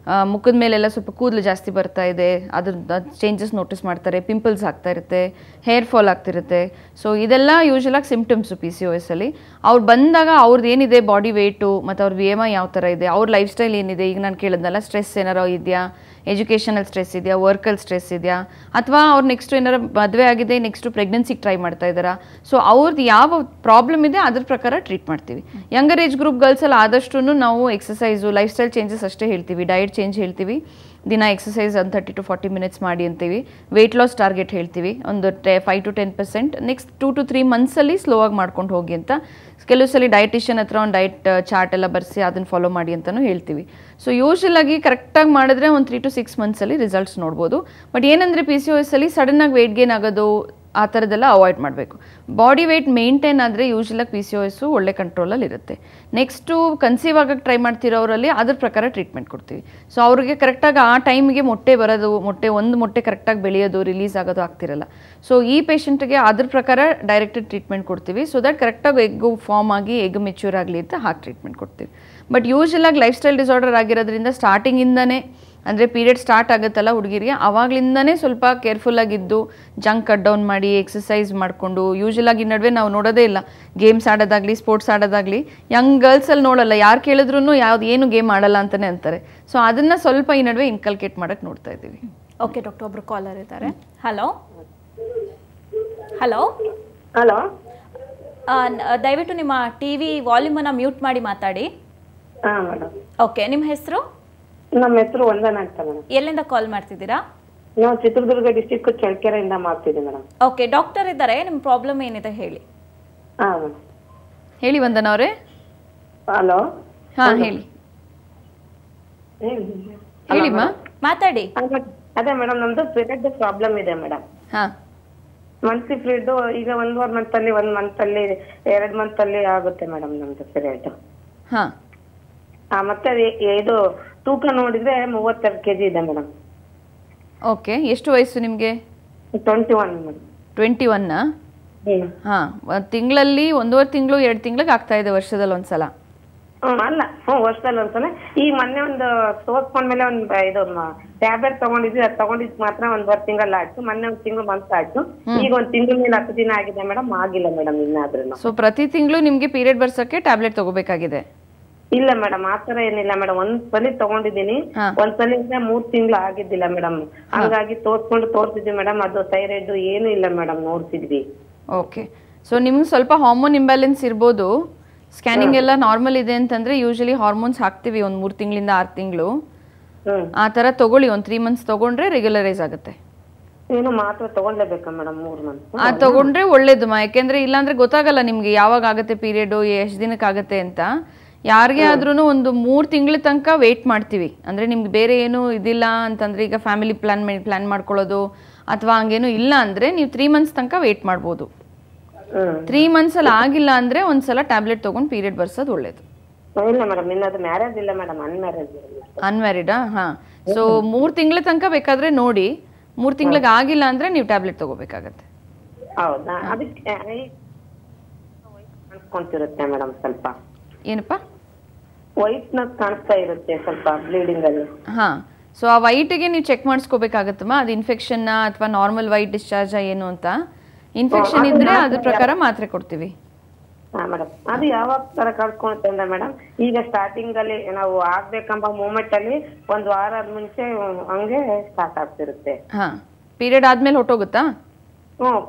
ಮುಖದ ಮೇಲೆಲ್ಲ ಸ್ವಲ್ಪ ಕೂದಲು ಜಾಸ್ತಿ ಬರ್ತಾ ಇದೆ, ಅದ್ರ ಚೇಂಜಸ್ ನೋಟಿಸ್ ಮಾಡ್ತಾರೆ, ಪಿಂಪಲ್ಸ್ ಆಗ್ತಾ ಇರುತ್ತೆ, ಹೇರ್ ಫಾಲ್ ಆಗ್ತಿರುತ್ತೆ. ಸೊ ಇದೆಲ್ಲ ಯೂಶಲಾಗಿ ಸಿಂಪ್ಟಮ್ಸು PCOSಲ್ಲಿ. ಅವ್ರು ಬಂದಾಗ ಅವ್ರದ್ದು ಏನಿದೆ ಬಾಡಿ ವೆಯ್ಟು, ಮತ್ತು ಅವ್ರ BMI ಯಾವ ಥರ ಇದೆ, ಅವ್ರ ಲೈಫ್ ಸ್ಟೈಲ್ ಏನಿದೆ, ಈಗ ನಾನು ಕೇಳಿದ್ನಲ್ಲ, ಸ್ಟ್ರೆಸ್ ಏನಾರೋ ಇದೆಯಾ, ಎಜುಕೇಷನಲ್ ಸ್ಟ್ರೆಸ್ ಇದೆಯಾ, ವರ್ಕಲ್ ಸ್ಟ್ರೆಸ್ ಇದೆಯಾ, ಅಥವಾ ಅವ್ರು ನೆಕ್ಸ್ಟ್ ಏನಾರು ಮದುವೆ ಆಗಿದೆ, ನೆಕ್ಸ್ಟು ಪ್ರೆಗ್ನೆನ್ಸಿಗೆ ಟ್ರೈ ಮಾಡ್ತಾ ಇದ್ದಾರಾ. ಸೊ ಅವ್ರದ್ದು ಯಾವ ಪ್ರಾಬ್ಲಮ್ ಇದೆ ಅದ್ರ ಪ್ರಕಾರ ಟ್ರೀಟ್ ಮಾಡ್ತೀವಿ. ಯಂಗರ್ ಏಜ್ ಗ್ರೂಪ್ ಗರ್ಲ್ಸಲ್ಲಿ ಆದಷ್ಟು ನಾವು ಎಕ್ಸಸೈಸು, ಲೈಫ್ ಸ್ಟೈಲ್ ಚೇಂಜಸ್ ಅಷ್ಟೇ ಹೇಳ್ತೀವಿ, ಡಯಟ್ ಚೇಂಜ್ ಹೇಳ್ತೀವಿ, ದಿನ ಎಕ್ಸಸೈಸ್ ಒಂದು 30 to 40 minutes ಮಾಡಿ ಅಂತೀವಿ. ವೆಯ್ಟ್ ಲಾಸ್ ಟಾರ್ಗೆಟ್ ಹೇಳ್ತೀವಿ, ಒಂದು 5 to 10%. ನೆಕ್ಸ್ಟ್ 2 to 3 monthsಲ್ಲಿ ಸ್ಲೋ ಆಗಿ ಮಾಡ್ಕೊಂಡು ಹೋಗಿ ಅಂತ. ಕೆಲವು ಸಲ ಡಯಟಿಷಿಯನ್ ಹತ್ರ ಒಂದು ಡಯಟ್ ಚಾರ್ಟ್ ಎಲ್ಲ ಬರೆಸಿ ಅದನ್ನು ಫಾಲೋ ಮಾಡಿ ಅಂತಲೂ ಹೇಳ್ತೀವಿ. ಸೊ ಯೂಶಲಾಗಿ ಕರೆಕ್ಟಾಗಿ ಮಾಡಿದ್ರೆ ಒಂದು 3 to 6 monthsಲ್ಲಿ ರಿಸಲ್ಟ್ಸ್ ನೋಡ್ಬೋದು. ಬಟ್ ಏನಂದರೆ PCOSಲ್ಲಿ ಸಡನ್ನಾಗಿ ವೆಯ್ಟ್ ಗೇನ್ ಆಗೋದು, ಆ ಥರದ್ದೆಲ್ಲ ಅವಾಯ್ಡ್ ಮಾಡಬೇಕು. ಬಾಡಿ ವೆಯ್ಟ್ ಮೇಂಟೈನ್ ಆದರೆ ಯೂಶ್ವಲಾಗಿ PCOS ಒಳ್ಳೆ ಕಂಟ್ರೋಲಲ್ಲಿ ಇರುತ್ತೆ. ನೆಕ್ಸ್ಟು ಕನ್ಸೀವ್ ಆಗಕ್ಕೆ ಟ್ರೈ ಮಾಡ್ತಿರೋರಲ್ಲಿ ಅದ್ರ ಪ್ರಕಾರ ಟ್ರೀಟ್ಮೆಂಟ್ ಕೊಡ್ತೀವಿ. ಸೊ ಅವ್ರಿಗೆ ಕರೆಕ್ಟಾಗಿ ಆ ಟೈಮಿಗೆ ಮೊಟ್ಟೆ ಬರೋದು, ಒಂದು ಮೊಟ್ಟೆ ಕರೆಕ್ಟಾಗಿ ಬೆಳೆಯೋದು, ರಿಲೀಸ್ ಆಗೋದು ಆಗ್ತಿರಲ್ಲ. ಸೊ ಈ ಪೇಷಂಟ್ಗೆ ಅದ್ರ ಪ್ರಕಾರ ಡೈರೆಕ್ಟೆಡ್ ಟ್ರೀಟ್ಮೆಂಟ್ ಕೊಡ್ತೀವಿ. ಸೊ ದಟ್ ಕರೆಕ್ಟಾಗಿ ಎಗ್ಗು ಫಾರ್ಮ್ ಆಗಿ ಎಗ್ ಮೆಚ್ಯೂರ್ ಆಗಲಿ ಅಂತ ಹಾಕಿ ಟ್ರೀಟ್ಮೆಂಟ್ ಕೊಡ್ತೀವಿ. ಬಟ್ ಯೂಶ್ವಲಾಗಿ ಲೈಫ್ ಸ್ಟೈಲ್ ಡಿಸಾರ್ಡರ್ ಆಗಿರೋದ್ರಿಂದ ಸ್ಟಾರ್ಟಿಂಗಿಂದನೇ ಅಂದರೆ ಪೀರಿಯಡ್ ಸ್ಟಾರ್ಟ್ ಆಗುತ್ತಲ್ಲ ಹುಡುಗಿರಿಗೆ, ಆವಾಗಲಿಂದನೇ ಸ್ವಲ್ಪ ಕೇರ್ಫುಲ್ಲಾಗಿದ್ದು ಜಂಕ್ ಕಟ್ ಡೌನ್ ಮಾಡಿ ಎಕ್ಸಸೈಸ್ ಮಾಡಿಕೊಂಡು, ಯೂಶ್ವಲಾಗಿ ಈ ನಡುವೆ ನಾವು ನೋಡೋದೇ ಇಲ್ಲ ಗೇಮ್ಸ್ ಆಡೋದಾಗಲಿ ಸ್ಪೋರ್ಟ್ಸ್ ಆಡೋದಾಗಲಿ, ಯಂಗ್ ಗರ್ಲ್ಸಲ್ಲಿ ನೋಡಲ್ಲ, ಯಾರು ಕೇಳಿದ್ರು ಏನು ಗೇಮ್ ಆಡಲ್ಲ ಅಂತಲೇ ಅಂತಾರೆ. ಸೊ ಅದನ್ನು ಸ್ವಲ್ಪ ಈ ನಡುವೆ ಇನ್ಕಲ್ಕೇಟ್ ಮಾಡೋಕ್ಕೆ ನೋಡ್ತಾ ಇದ್ದೀವಿ. ಓಕೆ ಡಾಕ್ಟರ್, ಒಬ್ರು ಕಾಲರ್ ಇದ್ದಾರೆ. ಹಲೋ ಹಲೋ ಹಲೋ, ದಯವಿಟ್ಟು ನಿಮ್ಮ ಟಿವಿ ವಾಲ್ಯೂಮನ್ನು ಮ್ಯೂಟ್ ಮಾಡಿ ಮಾತಾಡಿ. ಹಾಂ ಮೇಡಮ್. ಓಕೆ, ನಿಮ್ಮ ಹೆಸರು? ನಮ್ಮ ಹೆಸರು ವಂದನಾ ಅಂತ ಮೇಡಮ್. ಎಲ್ಲಿಂದ ಕಾಲ್ ಮಾಡ್ತಿದ್ದೀರಾ? ನಾವು ಚಿತ್ರದುರ್ಗ ಡಿಸ್ಟಿಕ್ ಚಳ್ಳಕೆರೆಯಿಂದ ಮಾಡ್ತಿದ್ದೀವಿ ಮೇಡಮ್. ಓಕೆ, ಡಾಕ್ಟರ್ ಇದ್ದಾರೆ, ನಿಮ್ಮ ಪ್ರಾಬ್ಲಮ್ ಏನಿದೆ ಹೇಳಿ. ಹಾಂ ಮೇಡಮ್. ಹೇಳಿ ವಂದನಾ ಅವರೇ. ಹಲೋ. ಹಾಂ ಹೇಳಿ ಹೇಳಿಮ್ಮ, ಮಾತಾಡಿ. ಅದೇ ಮೇಡಮ್, ನಮ್ದು ಪೀರಿಯಡ್ ಪ್ರಾಬ್ಲಮ್ ಇದೆ ಮೇಡಮ್. ಹಾಂ, ಮಂತ್ಲಿ ಪೀರಿಯಡ್ ಈಗ 1 ಮಂತ್ ಅಲ್ಲಿ 1 ಮಂತ್ ಅಲ್ಲಿ 2 ಮಂತ್ ಅಲ್ಲಿ ಆಗುತ್ತೆ ಮೇಡಮ್ ನಮ್ದು ಪೀರಿಯಡ್. ಹಾಂ, ಮತ್ತೆ ಇದು ತೂಕ ನೋಡಿದ್ರೆ 32 kg ಇದೆ ಮೇಡಮ್. ಓಕೆ. ಎಷ್ಟು ವಯಸ್ಸು ನಿಮಗೆ? 21 ಮೇಡಮ್. 21ನಾ? ಹಾಂ, ತಿಂಗಳಲ್ಲಿ 1.5 ತಿಂಗಳು 2 ತಿಂಗಳಿಗೆ ಆಗ್ತಾ ಇದೆ, ವರ್ಷದಲ್ಲಿ ಒಂದ್ಸಲ? ಅಲ್ಲ, ವರ್ಷದಲ್ಲಿ ಒಂದ್ಸಲ. ಈಗ ಮೊನ್ನೆ ಒಂದು ತೋರ್ಸ್ಕೊಂಡ್ಮೇಲೆ ಒಂದು ಇದು ಟ್ಯಾಬ್ಲೆಟ್ ತಗೊಂಡಿದ್ವಿ, ಅದು ತಗೊಂಡಿದ್ ಮಾತ್ರ 1.5 ತಿಂಗಳು ಆಯ್ತು. ಮೊನ್ನೆ 1 ತಿಂಗಳು ಮಂತ್ ಆಯ್ತು. ಈಗ 1 ತಿಂಗಳ ಮೇಲೆ 10 ದಿನ ಆಗಿದೆ ಮೇಡಮ್, ಆಗಿಲ್ಲ ಮೇಡಮ್ ಇನ್ನಾದ್ರೂ. ಸೊ ಪ್ರತಿ ತಿಂಗಳು ನಿಮಗೆ ಪೀರಿಯಡ್ ಬರ್ಸಕ್ಕೆ ಟ್ಯಾಬ್ಲೆಟ್ ತಗೋಬೇಕಾಗಿದೆ? ಇಲ್ಲ ಮೇಡಮ್, ಆತರ ಏನಿಲ್ಲ ಮೇಡಮ್. ಒಂದ್ಸಲಿ ತಗೊಂಡಿದ್ದೀನಿ, ಒಂದ್ಸಲಿ 3 ತಿಂಗಳು ಆಗಿದ್ದಿಲ್ಲ ಮೇಡಮ್. ಹಂಗಾಗಿ ತೋರ್ಸಿದ್ವಿ ಮೇಡಮ್. ಅದು ಥೈರಾಯ್ಡ್ ಏನು ಇಲ್ಲ ಮೇಡಮ್, ನೋಡ್ತಿದ್ವಿ. ಓಕೆ. ಸೊ ನಿಮ್ಗೆ ಸ್ವಲ್ಪ ಹಾರ್ಮೋನ್ ಇಂಬ್ಯಾಲೆನ್ಸ್ ಇರ್ಬೋದು. ಸ್ಕ್ಯಾನಿಂಗ್ ಎಲ್ಲ ನಾರ್ಮಲ್ ಇದೆ ಅಂತಂದ್ರೆ ಯೂಶಲಿ ಹಾರ್ಮೋನ್ಸ್ ಹಾಕ್ತಿವಿ 3 ತಿಂಗಳಿಂದ 6 ತಿಂಗಳು. ಆ ಥರ ತಗೊಳ್ಳಿ, 3 ಮಂತ್ಸ್ ತಗೊಂಡ್ರೆ ರೆಗ್ಯುಲರೈಸ್ ಆಗುತ್ತೆ. ಏನು ಮಾತ್ರ ತಗೊಳ್ಲೇಬೇಕಾ ಮೇಡಮ್? 3 ಮಂತ್ ಆ ತಗೊಂಡ್ರೆ ಒಳ್ಳೇದು. ಯಾಕೆಂದ್ರೆ ಇಲ್ಲಾಂದ್ರೆ ಗೊತ್ತಾಗಲ್ಲ ನಿಮ್ಗೆ ಯಾವಾಗ ಆಗುತ್ತೆ ಪೀರಿಯಡ್, ಎಷ್ಟು ದಿನಕ್ಕೆ ಆಗುತ್ತೆ ಅಂತ. ಯಾರಿಗೆ ಆದ್ರೂ ಒಂದು 3 ತಿಂಗಳ ತನಕ ವೇಟ್ ಮಾಡ್ತೀವಿ. ಅಂದ್ರೆ ನಿಮ್ಗೆ ಬೇರೆ ಏನು ಇದಿಲ್ಲ ಅಂತಂದ್ರೆ, ಈಗ ಫ್ಯಾಮಿಲಿ ಪ್ಲಾನ್ ಮಾಡ್ಕೊಳ್ಳೋದು ಅಥವಾ ಹಂಗೇನು ಇಲ್ಲ ಅಂದ್ರೆ ನೀವು 3 ಮಂತ್ಸ್ ತನಕ ವೇಟ್ ಮಾಡ್ಬೋದು. 3 ಮಂತ್ಸ್ ಅಲ್ಲಿ ಆಗಿಲ್ಲ ಅಂದ್ರೆ ಒಂದ್ಸಲ ಟ್ಯಾಬ್ಲೆಟ್ ತಗೊಂಡು ಪೀರಿಯಡ್ ಬರ್ಸೋದು ಒಳ್ಳೇದು. ಇಲ್ಲ ಮೇಡಮ್, ಇನ್ನದು ಮ್ಯಾರೇಜ್ ಇಲ್ಲ ಮೇಡಮ್, ಅನ್ಮ್ಯಾರಿಡಾ? ಹಾ. ಸೊ 3 ತಿಂಗಳ ತನಕ ಬೇಕಾದ್ರೆ ನೋಡಿ, 3 ತಿಂಗಳಿಗೆ ಆಗಿಲ್ಲ ಅಂದ್ರೆ ನೀವು ಟ್ಯಾಬ್ಲೆಟ್ ತಗೋಬೇಕಾಗತ್ತೆ. ಹೌದಾ? ಅದಕ್ಕೆ ಕಾಣಿಸ್ಕೊಂತಿರುತ್ತೆ ಮೇಡಮ್, ಸ್ವಲ್ಪ ಏನಪ್ಪ ವೈಟ್ನೆಸ್ ಕಾಣಿಸ್ತಾ ಇರುತ್ತೆ ಸ್ವಲ್ಪ ಬ್ಲೀಡಿಂಗ್ ಅಲ್ಲಿ. ಹಾ. ಸೊ ಆ ವೈಟ್ಗೆ ನೀವು ಚೆಕ್ ಮಾಡಿಸ್ಕೋಬೇಕಾಗತ್ತಮ್ಮ, ಅದು ಇನ್ಫೆಕ್ಷನ್ ಅಥವಾ ನಾರ್ಮಲ್ ವೈಟ್ ಡಿಸ್ಚಾರ್ಜ್ ಏನು ಅಂತ. ಇನ್ಫೆಕ್ಷನ್ ಇದ್ರೆ ಅದ್ರ ಪ್ರಕಾರ ಮಾತ್ರೆ ಕೊಡ್ತೀವಿ. ಹಾ ಮೇಡಮ್, ಅದು ಯಾವಾಗ ತರ ಕಾಣಿಸ್ಕೊಳುತ್ತೆ ಅಂದ್ರೆ ಮೇಡಮ್, ಈಗ ಸ್ಟಾರ್ಟಿಂಗ್ ಅಲ್ಲಿ ನಾವು ಆಗ್ಬೇಕಂಬ ಮೂಮೆಂಟ್ ಅಲ್ಲಿ 1 ವಾರ ಮುಂಚೆ ಹಂಗೆ ಸ್ಟಾರ್ಟ್ ಆಗ್ತಿರುತ್ತೆ. ಹಾ, ಪೀರಿಯಡ್ ಆದ್ಮೇಲೆ ಹೊಟ್ಟೋಗುತ್ತಾ?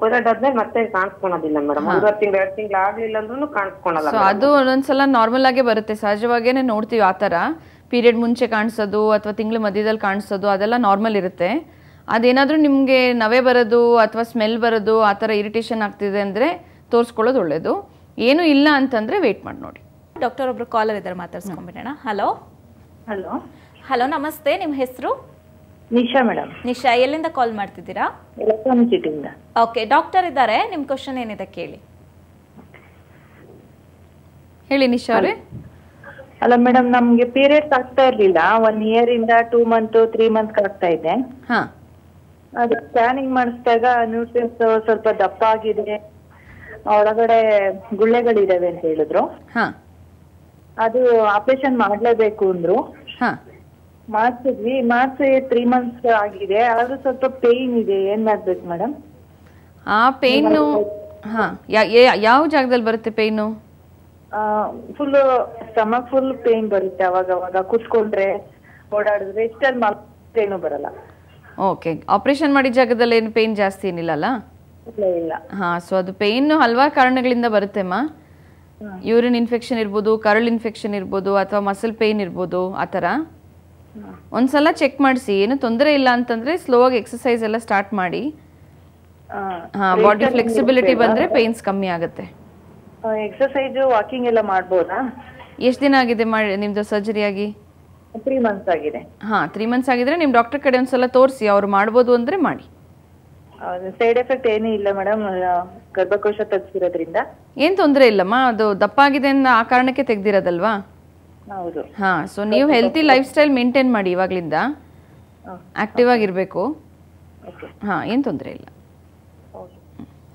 ಪೀರಿಯಡ್ ಆದ್ಮೇಲೆ ಮತ್ತೆ ಕಾಣಿಸ್ಕೊಳೋದಿಲ್ಲ ಮೇಡಮ್. 1.5 ತಿಂಗಳು 2 ತಿಂಗಳು ಆಗ್ಲಿಲ್ಲ ಅಂದ್ರೂ ಕಾಣಿಸ್ಕೊಳಲ್ಲ. ಸೊ ಅದು ಒಂದೊಂದ್ಸಲ ನಾರ್ಮಲ್ ಆಗೇ ಬರುತ್ತೆ, ಸಹಜವಾಗೇನೆ ನೋಡ್ತೀವಿ ಆ ಥರ. ಪೀರಿಯಡ್ ಮುಂಚೆ ಕಾಣಿಸೋದು ಅಥವಾ ತಿಂಗಳ ಮಧ್ಯದಲ್ಲಿ ಕಾಣಿಸೋದು ಅದೆಲ್ಲ ನಾರ್ಮಲ್ ಇರುತ್ತೆ. ಅದೇನಾದರೂ ನಿಮಗೆ ನವೆ ಬರೋದು ಅಥವಾ ಸ್ಮೆಲ್ ಬರೋದು ಆ ಥರ ಇರಿಟೇಷನ್ ಆಗ್ತಿದೆ ಅಂದರೆ ತೋರಿಸ್ಕೊಳ್ಳೋದು ಒಳ್ಳೆಯದು. ಏನು ಇಲ್ಲ ಅಂತಂದರೆ ವೆಯ್ಟ್ ಮಾಡಿ ನೋಡಿ. ಡಾಕ್ಟರ್ ಒಬ್ರು ಕಾಲರ್ ಇದ್ದಾರೆ, ಮಾತಾಡ್ಸ್ಕೊಂಡ್ಬಿಡೋಣ. Hello hello. ಹಲೋ, ನಮಸ್ತೆ. ನಿಮ್ಮ ಹೆಸರು? ನಿಶಾ ಮೇಡಮ್. ನಿಶಾ, ಎಲ್ಲಿಂದ ಕಾಲ್ ಮಾಡ್ತಿದ್ದೀರಾ? ಎಲೆಕ್ಟ್ರಾನಿಕ್ ಸಿಟಿಯಿಂದ. ಓಕೆ, ಡಾಕ್ಟರ್ ಇದ್ದಾರೆ, ನಿಮ್ಮ ಕ್ವಶನ್ ಏನಿದೆ ಕೇಳಿ. ಹೇಳಿ ನಿಶಾ ಅವರೇ. ಅಲ್ಲ ಮೇಡಮ್, ನಮ್ಗೆ ಪೀರಿಯಡ್ಸ್ ಆಗ್ತಾ ಇರ್ಲಿಲ್ಲ. 1 ಇಯರ್ ಇಂದ 2 ಮಂತ್ 3 ಮಂತ್ ಆಗ್ತಾ ಇದೆ. ಹಾ, ಅದು ಸ್ಕ್ಯಾನಿಂಗ್ ಮಾಡಿಸಿದಾಗ ನ್ಯೂಟ್ರಿಯನ್ಸ್ ಸ್ವಲ್ಪ ದಪ್ಪ ಆಗಿದೆ, ಒಳಗಡೆ ಗುಳ್ಳೆಗಳಿದಾವೆ ಅಂತ ಹೇಳಿದ್ರು. ಹಾ, ಅದು ಆಪರೇಷನ್ ಮಾಡ್ಲೇಬೇಕು ಅಂದ್ರು. ಹಾ, ಮಾಡಿಸಿದ್ವಿ. 3 ಮಂತ್ಸ್ ಆಗಿದೆ, ಆದ್ರೂ ಸ್ವಲ್ಪ ಪೇಯ್ನ್ ಇದೆ. ಏನ್ ಮಾಡ್ಬೇಕು ಮೇಡಮ್? ಆ ಪೇಯ್ನು ಯಾವ ಜಾಗದಲ್ಲಿ ಬರುತ್ತೆ pain? Full stomach full pain ಬರುತ್ತೆ. ಅವಾಗ ಕೂತ್ಕೊಂಡ್ರೆ ಓಡಾಡಿದ್ರೆ ಇಷ್ಟಲ್ಲಿ ಏನು ಬರಲ್ಲ. ಓಕೆ, ಆಪರೇಷನ್ ಮಾಡಿದ ಜಾಗದಲ್ಲಿ ಏನು ಪೇಯ್ನ್ ಜಾಸ್ತಿ ಏನಿಲ್ಲಲ್ಲ? ಇಲ್ಲ. ಹಾ, ಸೊ ಅದು ಪೇಯ್ನು ಹಲವಾರು ಕಾರಣಗಳಿಂದ ಬರುತ್ತೆಮ್ಮ. ಯೂರಿನ್ ಇನ್ಫೆಕ್ಷನ್ ಇರ್ಬೋದು, ಕರಳು ಇನ್ಫೆಕ್ಷನ್ ಇರ್ಬೋದು, ಅಥವಾ ಮಸಲ್ ಪೇಯ್ನ್ ಇರ್ಬೋದು. ಆ ಥರ ಒಂದ್ಸಲ ಚೆಕ್ ಮಾಡಿಸಿ. ಏನು ತೊಂದರೆ ಇಲ್ಲ ಅಂತಂದ್ರೆ ಸ್ಲೋ ಆಗಿ ಎಕ್ಸಸೈಸ್ ಎಲ್ಲ ಸ್ಟಾರ್ಟ್ ಮಾಡಿ. ಬಾಡಿ ಫ್ಲೆಕ್ಸಿಬಿಲಿಟಿ ಬಂದ್ರೆ ಪೇಯ್ನ್ಸ್ ಕಮ್ಮಿ ಆಗುತ್ತೆ. ಎಕ್ಸರ್ಸೈಸ್ ವಾಕಿಂಗ್ ಎಲ್ಲ ಮಾಡ್ಬೋದಾ? ಎಷ್ಟು ದಿನ ಆಗಿದೆ ನಿಮ್ದು ಸರ್ಜರಿ ಆಗಿ? 3 ಮಂತ್ಸ್ ಆಗಿದೆ. ಹಾ, 3 ಮಂತ್ಸ್ ಆಗಿದ್ರೆ ನಿಮ್ಮ ಡಾಕ್ಟರ್ ಕಡೆ ಒಂದ್ಸಲ ತೋರಿಸಿ, ಅವ್ರು ಮಾಡ್ಬೋದು ಅಂದ್ರೆ ಮಾಡಿ. ಸೈಡ್ ಎಫೆಕ್ಟ್ ಏನೂ ಇಲ್ಲ ಮೇಡಮ್, ಗರ್ಭಕೋಶ ತೆಗ್ಸಿರೋದ್ರಿಂದ. ಏನು ತೊಂದರೆ ಇಲ್ಲಮ್ಮ, ಅದು ದಪ್ಪ ಆಗಿದೆ ಅಂತ ಆ ಕಾರಣಕ್ಕೆ ತೆಗ್ದಿರೋದಲ್ವಾ? ಹೌದು. ಹಾ, ಸೊ ನೀವು ಹೆಲ್ತಿ ಲೈಫ್ ಸ್ಟೈಲ್ ಮೇಂಟೈನ್ ಮಾಡಿ, ಇವಾಗ್ಲಿಂದ ಆಕ್ಟಿವ್ ಆಗಿರಬೇಕು. ಹಾ, ಏನು ತೊಂದರೆ ಇಲ್ಲ.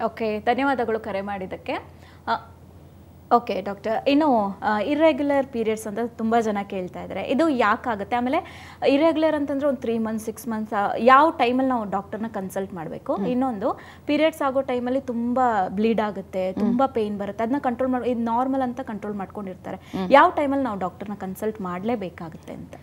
ಓಕೆ, ಧನ್ಯವಾದಗಳು ಕರೆ ಮಾಡಿದ್ದಕ್ಕೆ. ಓಕೆ ಡಾಕ್ಟರ್, ಇನ್ನು ಇರ್ರೆಗ್ಯುಲರ್ ಪೀರಿಯಡ್ಸ್ ಅಂತ ತುಂಬ ಜನ ಕೇಳ್ತಾ ಇದ್ದಾರೆ, ಇದು ಯಾಕಾಗುತ್ತೆ? ಆಮೇಲೆ ಇರ್ರೆಗ್ಯುಲರ್ ಅಂತಂದರೆ ಒಂದು 3 ಮಂತ್ಸ್ 6 ಮಂತ್ಸ್ ಯಾವ ಟೈಮಲ್ಲಿ ನಾವು ಡಾಕ್ಟರ್ನ ಕನ್ಸಲ್ಟ್ ಮಾಡಬೇಕು? ಇನ್ನೊಂದು, ಪೀರಿಯಡ್ಸ್ ಆಗೋ ಟೈಮಲ್ಲಿ ತುಂಬ ಬ್ಲೀಡ್ ಆಗುತ್ತೆ, ತುಂಬ ಪೇಯ್ನ್ ಬರುತ್ತೆ, ಅದನ್ನ ಕಂಟ್ರೋಲ್ ಮಾಡಿ ಇದು ನಾರ್ಮಲ್ ಅಂತ ಕಂಟ್ರೋಲ್ ಮಾಡ್ಕೊಂಡಿರ್ತಾರೆ, ಯಾವ ಟೈಮಲ್ಲಿ ನಾವು ಡಾಕ್ಟರ್ನ ಕನ್ಸಲ್ಟ್ ಮಾಡಲೇಬೇಕಾಗುತ್ತೆ ಅಂತ?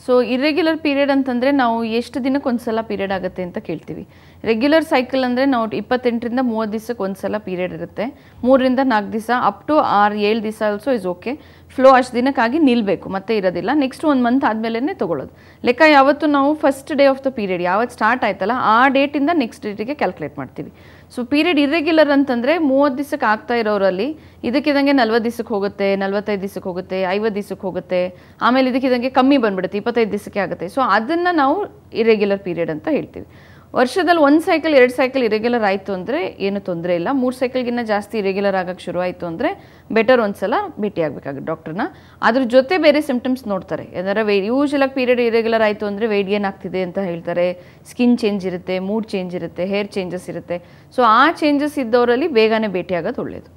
ಸೊ ಇರ್ರೆಗ್ಯುಲರ್ ಪೀರಿಯಡ್ ಅಂತಂದರೆ ನಾವು ಎಷ್ಟು ದಿನಕ್ಕೆ ಒಂದ್ಸಲ ಪೀರಿಯಡ್ ಆಗುತ್ತೆ ಅಂತ ಕೇಳ್ತೀವಿ. ರೆಗ್ಯುಲರ್ ಸೈಕಲ್ ಅಂದರೆ ನಾವು 28ರಿಂದ 30 ದಿವಸಕ್ಕೆ ಒಂದ್ಸಲ ಪೀರಿಯಡ್ ಇರುತ್ತೆ. 3ರಿಂದ 4 ದಿವಸ ಅಪ್ ಟು 6-7 ದಿವಸ ಆಲ್ಸೋ ಇಸ್ ಓಕೆ. ಫ್ಲೋ ಅಷ್ಟು ದಿನಕ್ಕಾಗಿ ನಿಲ್ಲಬೇಕು, ಮತ್ತೆ ಇರೋದಿಲ್ಲ. ನೆಕ್ಸ್ಟ್ 1 ಮಂತ್ ಆದಮೇಲೆ ತೊಗೊಳ್ಳೋದು. ಲೆಕ್ಕ ಯಾವತ್ತು ನಾವು first day of the period ಯಾವತ್ತು ಸ್ಟಾರ್ಟ್ ಆಯ್ತಲ್ಲ ಆ ಡೇಟಿಂದ ನೆಕ್ಸ್ಟ್ ಡೇಟಿಗೆ ಕ್ಯಾಲ್ಕುಲೇಟ್ ಮಾಡ್ತೀವಿ. ಸೊ ಪೀರಿಯಡ್ ಇರ್ರೆಗ್ಯುಲರ್ ಅಂತಂದರೆ 30 ದಿವಸಕ್ಕೆ ಆಗ್ತಾ ಇರೋರಲ್ಲಿ ಇದಕ್ಕಿದಂಗೆ 40 ದಿವಸಕ್ಕೆ ಹೋಗುತ್ತೆ, 45 ದಿವಸಕ್ಕೆ ಹೋಗುತ್ತೆ, 50 ದಿವಸಕ್ಕೆ ಹೋಗುತ್ತೆ, ಆಮೇಲೆ ಇದಕ್ಕಿದಂಗೆ ಕಮ್ಮಿ ಬಂದ್ಬಿಡುತ್ತೆ, 25 ದಿವಸಕ್ಕೆ ಆಗುತ್ತೆ. ಸೊ ಅದನ್ನು ನಾವು ಇರ್ರೆಗ್ಯುಲರ್ ಪೀರಿಯಡ್ ಅಂತ ಹೇಳ್ತೀವಿ. ವರ್ಷದಲ್ಲಿ 1 ಸೈಕಲ್ 2 ಸೈಕಲ್ ಇರೆಗ್ಯುಲರ್ ಆಯಿತು ಅಂದರೆ ಏನು ತೊಂದರೆ ಇಲ್ಲ. 3 ಸೈಕಲ್ಗಿನ್ನ ಜಾಸ್ತಿ ಇರೆಗ್ಯುಲರ್ ಆಗೋಕ್ಕೆ ಶುರು ಆಯಿತು ಅಂದರೆ ಬೆಟರ್ ಒಂದ್ಸಲ ಭೇಟಿ ಆಗಬೇಕಾಗುತ್ತೆ ಡಾಕ್ಟ್ರನ್ನ. ಅದ್ರ ಜೊತೆ ಬೇರೆ ಸಿಂಪ್ಟಮ್ಸ್ ನೋಡ್ತಾರೆ. ಯಾಕಂದರೆ ಯೂಶಲಾಗಿ ಪೀರಿಯಡ್ ಇರೆಗ್ಯುಲರ್ ಆಯಿತು ಅಂದರೆ ವೆಯ್ಟ್ ಗೇನ್ ಆಗ್ತಿದೆ ಅಂತ ಹೇಳ್ತಾರೆ, ಸ್ಕಿನ್ ಚೇಂಜ್ ಇರುತ್ತೆ, ಮೂಡ್ ಚೇಂಜ್ ಇರುತ್ತೆ, ಹೇರ್ ಚೇಂಜಸ್ ಇರುತ್ತೆ. ಸೊ ಆ ಚೇಂಜಸ್ ಇದ್ದವರಲ್ಲಿ ಬೇಗನೆ ಭೇಟಿ ಆಗೋದು ಒಳ್ಳೆಯದು.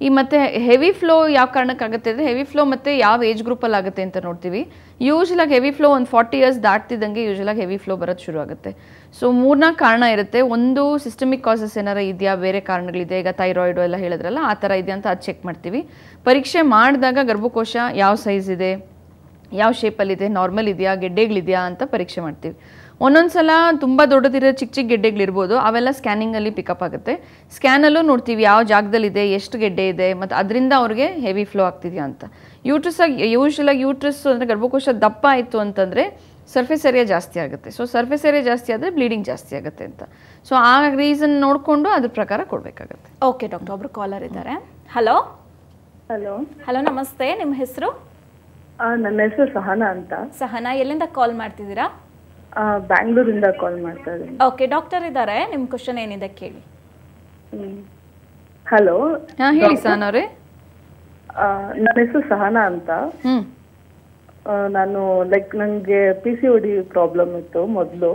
ಈ ಮತ್ತು ಹೆವಿ ಫ್ಲೋ ಯಾವ ಕಾರಣಕ್ಕಾಗುತ್ತೆ ಅಂದರೆ ಹೆವಿ ಫ್ಲೋ ಮತ್ತು ಯಾವ ಏಜ್ ಗ್ರೂಪಲ್ಲಿ ಆಗುತ್ತೆ ಅಂತ ನೋಡ್ತೀವಿ. ಯೂಶಲಾಗಿ ಹೆವಿ ಫ್ಲೋ ಒಂದು 40 ಇಯರ್ಸ್ ದಾಟ್ತಿದ್ದಂಗೆ ಯೂಶಲಾಗಿ ಹೆವಿ ಫ್ಲೋ ಬರೋದು ಶುರು ಆಗುತ್ತೆ. ಸೊ 3-4 ಕಾರಣ ಇರುತ್ತೆ. ಒಂದು ಸಿಸ್ಟಮಿಕ್ ಕಾಸಸ್ ಏನಾರ ಇದೆಯಾ, ಬೇರೆ ಕಾರಣಗಳಿದೆ, ಈಗ ಥೈರಾಯ್ಡು ಎಲ್ಲ ಹೇಳಿದ್ರಲ್ಲ ಆ ಥರ ಇದೆಯಾ ಅಂತ ಅದು ಚೆಕ್ ಮಾಡ್ತೀವಿ. ಪರೀಕ್ಷೆ ಮಾಡಿದಾಗ ಗರ್ಭಕೋಶ ಯಾವ ಸೈಜ್ ಇದೆ, ಯಾವ ಶೇಪಲ್ಲಿದೆ, ನಾರ್ಮಲ್ ಇದೆಯಾ, ಗೆಡ್ಡೆಗಳಿದೆಯಾ ಅಂತ ಪರೀಕ್ಷೆ ಮಾಡ್ತೀವಿ. ಒಂದೊಂದು ಸಲ ತುಂಬ ದೊಡ್ಡದಿರೋ ಚಿಕ್ಕ ಚಿಕ್ಕ ಗೆಡ್ಡೆಗಳಿರ್ಬೋದು, ಅವೆಲ್ಲ ಸ್ಕ್ಯಾನಿಂಗಲ್ಲಿ ಪಿಕಪ್ ಆಗುತ್ತೆ. ಸ್ಕ್ಯಾನಲ್ಲೂ ನೋಡ್ತೀವಿ ಯಾವ ಜಾಗದಲ್ಲಿದೆ, ಎಷ್ಟು ಗೆಡ್ಡೆ ಇದೆ, ಮತ್ತು ಅದರಿಂದ ಅವ್ರಿಗೆ ಹೆವಿ ಫ್ಲೋ ಆಗ್ತಿದೆಯಾ ಅಂತ. ಯೂಶಲಾಗಿ ಯೂಟ್ರಸ್ ಅಂದರೆ ಗರ್ಭಕೋಶ ದಪ್ಪ ಆಯಿತು ಅಂತಂದರೆ ಸರ್ಫೇಸ್ ಏರಿಯಾ ಜಾಸ್ತಿ ಆಗುತ್ತೆ. ಸೊ ಸರ್ಫೇಸ್ ಏರಿಯಾ ಜಾಸ್ತಿ ಆದರೆ ಬ್ಲೀಡಿಂಗ್ ಜಾಸ್ತಿ ಆಗುತ್ತೆ ಅಂತ. ಸೊ ಆ ರೀಸನ್ ನೋಡಿಕೊಂಡು ಅದ್ರ ಪ್ರಕಾರ ಕೊಡಬೇಕಾಗತ್ತೆ. ಓಕೆ ಡಾಕ್ಟರ್, ಒಬ್ರು ಕಾಲರ್ ಇದ್ದಾರೆ. ಹಲೋ ಹಲೋ ಹಲೋ, ನಮಸ್ತೆ, ನಿಮ್ಮ ಹೆಸರು? ನನ್ನ ಹೆಸರು ಸಹನಾ ಅಂತ. ಸಹನಾ, ಎಲ್ಲಿಂದ ಕಾಲ್ ಮಾಡ್ತಿದ್ದೀರಾ? ಬ್ಯಾಂಗ್ಳೂರಿಂದ ಕಾಲ್ ಮಾಡ್ತಾ ಇದ್ದೀನಿ. ಓಕೆ, ಡಾಕ್ಟರ್ ಇದ್ದಾರೆ, ನಿಮ್ಮ ಕ್ವಶನ್ ಏನಿದೆ ಕೇಳಿ. ಹಲೋ. ಹಾಂ ಹೇಳಿ ಸಹನಾ ಅವರೇ. ನನ್ನ ಹೆಸರು ಸಹನಾ ಅಂತ. ನಾನು ನಂಗೆ PCOD ಪ್ರಾಬ್ಲಮ್ ಇತ್ತು ಮೊದಲು.